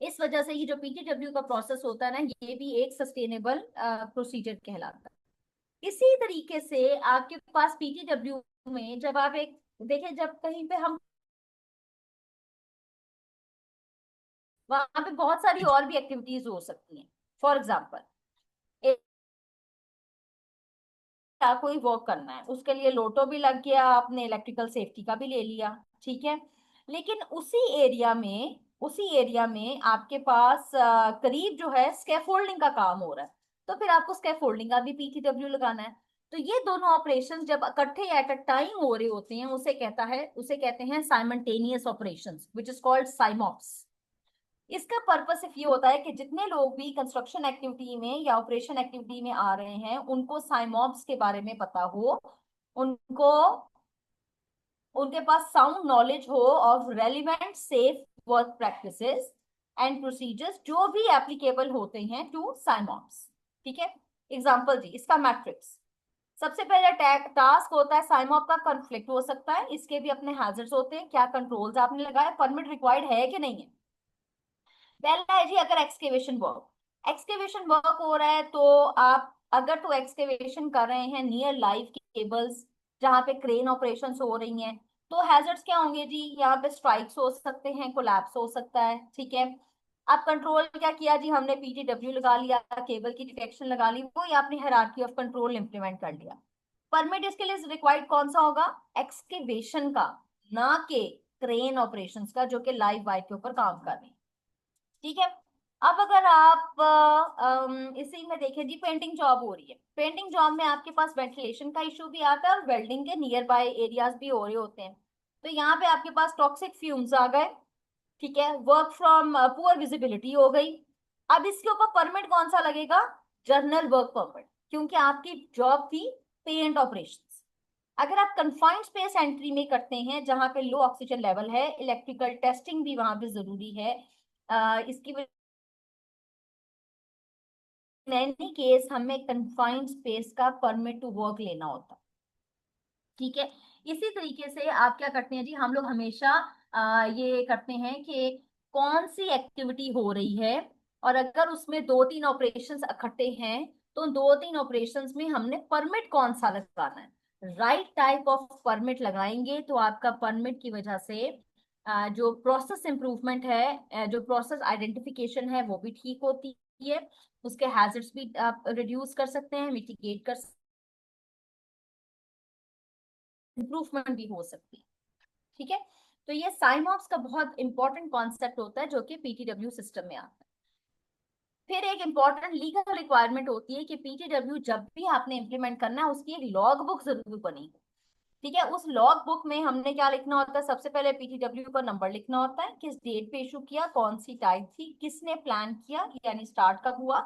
इस वजह से ये जो PTW का प्रोसेस होता है ना, ये भी एक सस्टेनेबल प्रोसीजर कहलाता है। इसी तरीके से आपके पास PTW में जब आप एक देखें, जब कहीं पे हम वहां पे बहुत सारी और भी एक्टिविटीज हो सकती हैं। फॉर एग्जाम्पल, क्या कोई वर्क करना है, उसके लिए लोटो भी लग गया, आपने इलेक्ट्रिकल सेफ्टी का भी ले लिया, ठीक है। लेकिन उसी एरिया में आपके पास करीब जो है स्कैफोल्डिंग का काम हो रहा है, तो फिर आपको स्कैफोल्डिंग का भी PTW लगाना है। तो ये दोनों ऑपरेशन जब इकट्ठे एट अ टाइम हो रहे होते हैं, उसे कहते हैं simultaneous operations, which is called SIMOPS. इसका पर्पस सिर्फ ये होता है कि जितने लोग भी कंस्ट्रक्शन एक्टिविटी में या ऑपरेशन एक्टिविटी में आ रहे हैं उनको साइमॉप्स के बारे में पता हो, उनको उनके पास साउंड नॉलेज हो of relevant safe work practices and procedures जो भी एप्लीकेबल होते हैं टू साइमॉप्स, ठीक है। एग्जांपल जी, इसका मैट्रिक्स सबसे पहले टास्क होता है साइमॉप का, कॉन्फ्लिक्ट हो सकता है, इसके भी अपने हैजर्ड्स होते हैं, क्या कंट्रोल्स आपने लगाए, परमिट रिक्वायर्ड है कि नहीं है। पहला है जी, अगर एक्सकेवेशन वर्क हो रहा है तो आप अगर तो एक्सकेवेशन कर रहे हैं नियर लाइव केबल्स जहां पे क्रेन ऑपरेशंस हो रही हैं, तो हैजर्ड्स क्या होंगे जी? यहाँ पे स्ट्राइक्स हो सकते हैं, कोलैप्स हो सकता है, ठीक है। आप कंट्रोल क्या किया जी? हमने PTW लगा लिया, केबल की डिटेक्शन लगा ली, वो या आपने हायरार्की ऑफ कंट्रोल इंप्लीमेंट कर लिया। परमिट इसके लिए रिक्वायर्ड कौन सा होगा? एक्सकेवेशन का, ना के क्रेन ऑपरेशंस का, जो कि लाइव वायर के ऊपर काम कर रहे हैं, ठीक है। अब अगर आप इसी में देखें जी, पेंटिंग जॉब हो रही है, पेंटिंग जॉब में आपके पास वेंटिलेशन का इशू भी आता है और वेल्डिंग के नियर बाय एरियाज भी हो रहे होते हैं, तो यहाँ पे आपके पास टॉक्सिक फ्यूम्स आ गए, ठीक है, वर्क फ्रॉम पुअर विजिबिलिटी हो गई। अब इसके ऊपर परमिट कौन सा लगेगा? जर्नल वर्क परमिट, क्योंकि आपकी जॉब थी पेंट ऑपरेशन। अगर आप कंफाइंड स्पेस एंट्री में करते हैं जहां पे लो ऑक्सीजन लेवल है, इलेक्ट्रिकल टेस्टिंग भी वहां पे जरूरी है, इसकी इन एनी केस हमें कंफाइंड स्पेस का परमिट टू वर्क लेना होता, ठीक है। इसी तरीके से आप क्या करते हैं जी, हम लोग हमेशा ये करते हैं कि कौन सी एक्टिविटी हो रही है, और अगर उसमें 2-3 ऑपरेशंस इकट्ठे हैं तो 2-3 ऑपरेशंस में हमने परमिट कौन सा लगाना है, राइट टाइप ऑफ परमिट लगाएंगे तो आपका परमिट की वजह से जो प्रोसेस इंप्रूवमेंट है, जो प्रोसेस आइडेंटिफिकेशन है वो भी ठीक होती है, उसके हैजर्ड्स भी आप रिड्यूस कर सकते हैं, मिटिगेट कर इंप्रूवमेंट भी हो सकती है, ठीक है। तो ये साइमॉप्स का बहुत इंपॉर्टेंट कॉन्सेप्ट होता है जो कि PTW सिस्टम में आता है। फिर एक इंपॉर्टेंट लीगल रिक्वायरमेंट होती है कि PTW जब भी आपने इंप्लीमेंट करना है उसकी एक लॉग बुक जरूर बनेगी, ठीक है। उस लॉग बुक में हमने क्या लिखना होता है? सबसे पहले PTW का नंबर लिखना होता है, किस डेट पे इशू किया, कौन सी टाइप थी, किसने प्लान किया, यानी स्टार्ट कब हुआ,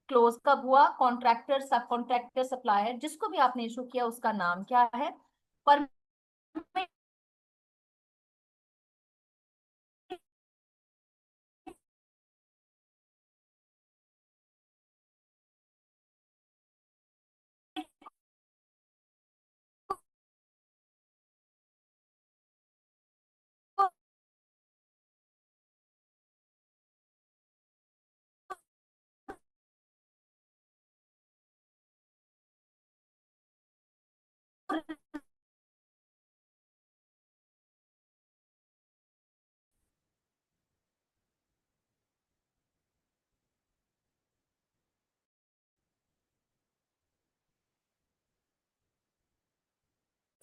क्लोज कब हुआ, कॉन्ट्रैक्टर, सब कॉन्ट्रैक्टर, सप्लायर, जिसको भी आपने इशू किया उसका नाम क्या है, परमिट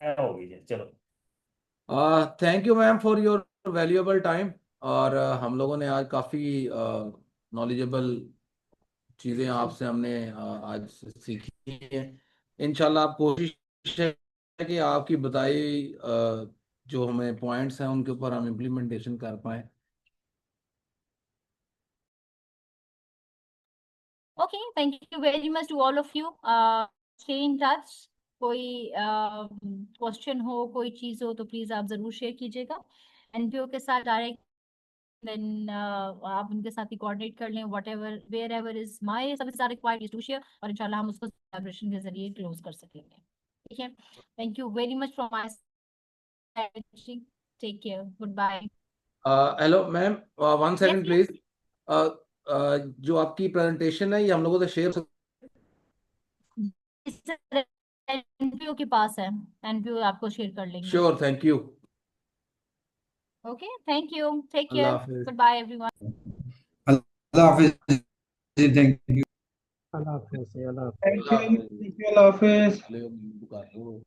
होगी जी, चलो। Thank you ma'am for your valuable time. और हम लोगों ने आज काफ़ी नॉलेजेबल चीज़ें आपसे हमने आज सीखी हैं। इंशाल्लाह आप कोशिश है कि आपकी बताई जो हमें पॉइंट्स हैं उनके ऊपर हम इम्प्लीमेंटेशन कर पाएँ। Okay, thank you very much to all of you. Stay in touch. कोई क्वेश्चन हो, कोई चीज हो तो प्लीज आप जरूर शेयर कीजिएगा एनपीओ के साथ डायरेक्ट। देन आप उनके साथ ही कोऑर्डिनेट कर लें, whatever wherever is my service are required is to share, और इंशाल्लाह हम उसको कोलैबोरेशन के जरिए क्लोज कर सकेंगे। ठीक है, thank you very much from my side. Take care, good bye. Hello ma'am, 1 second yes. Please. जो आपकी प्रेजेंटेशन है ये हम लोगों से शेयर। एनपीओ के पास है, एनपीओ आपको शेयर कर लेंगे। Sure, thank you. Okay, thank you, take Allah care, हाफिज। Goodbye everyone. अल्लाह हाफिज जी, थैंक यू। अल्लाह हाफिज़, अल्लाह हाफिज़। थैंक अल्लाह यू, हाफिज। अल्लाह हाफिज। अल्लाह हाफिज।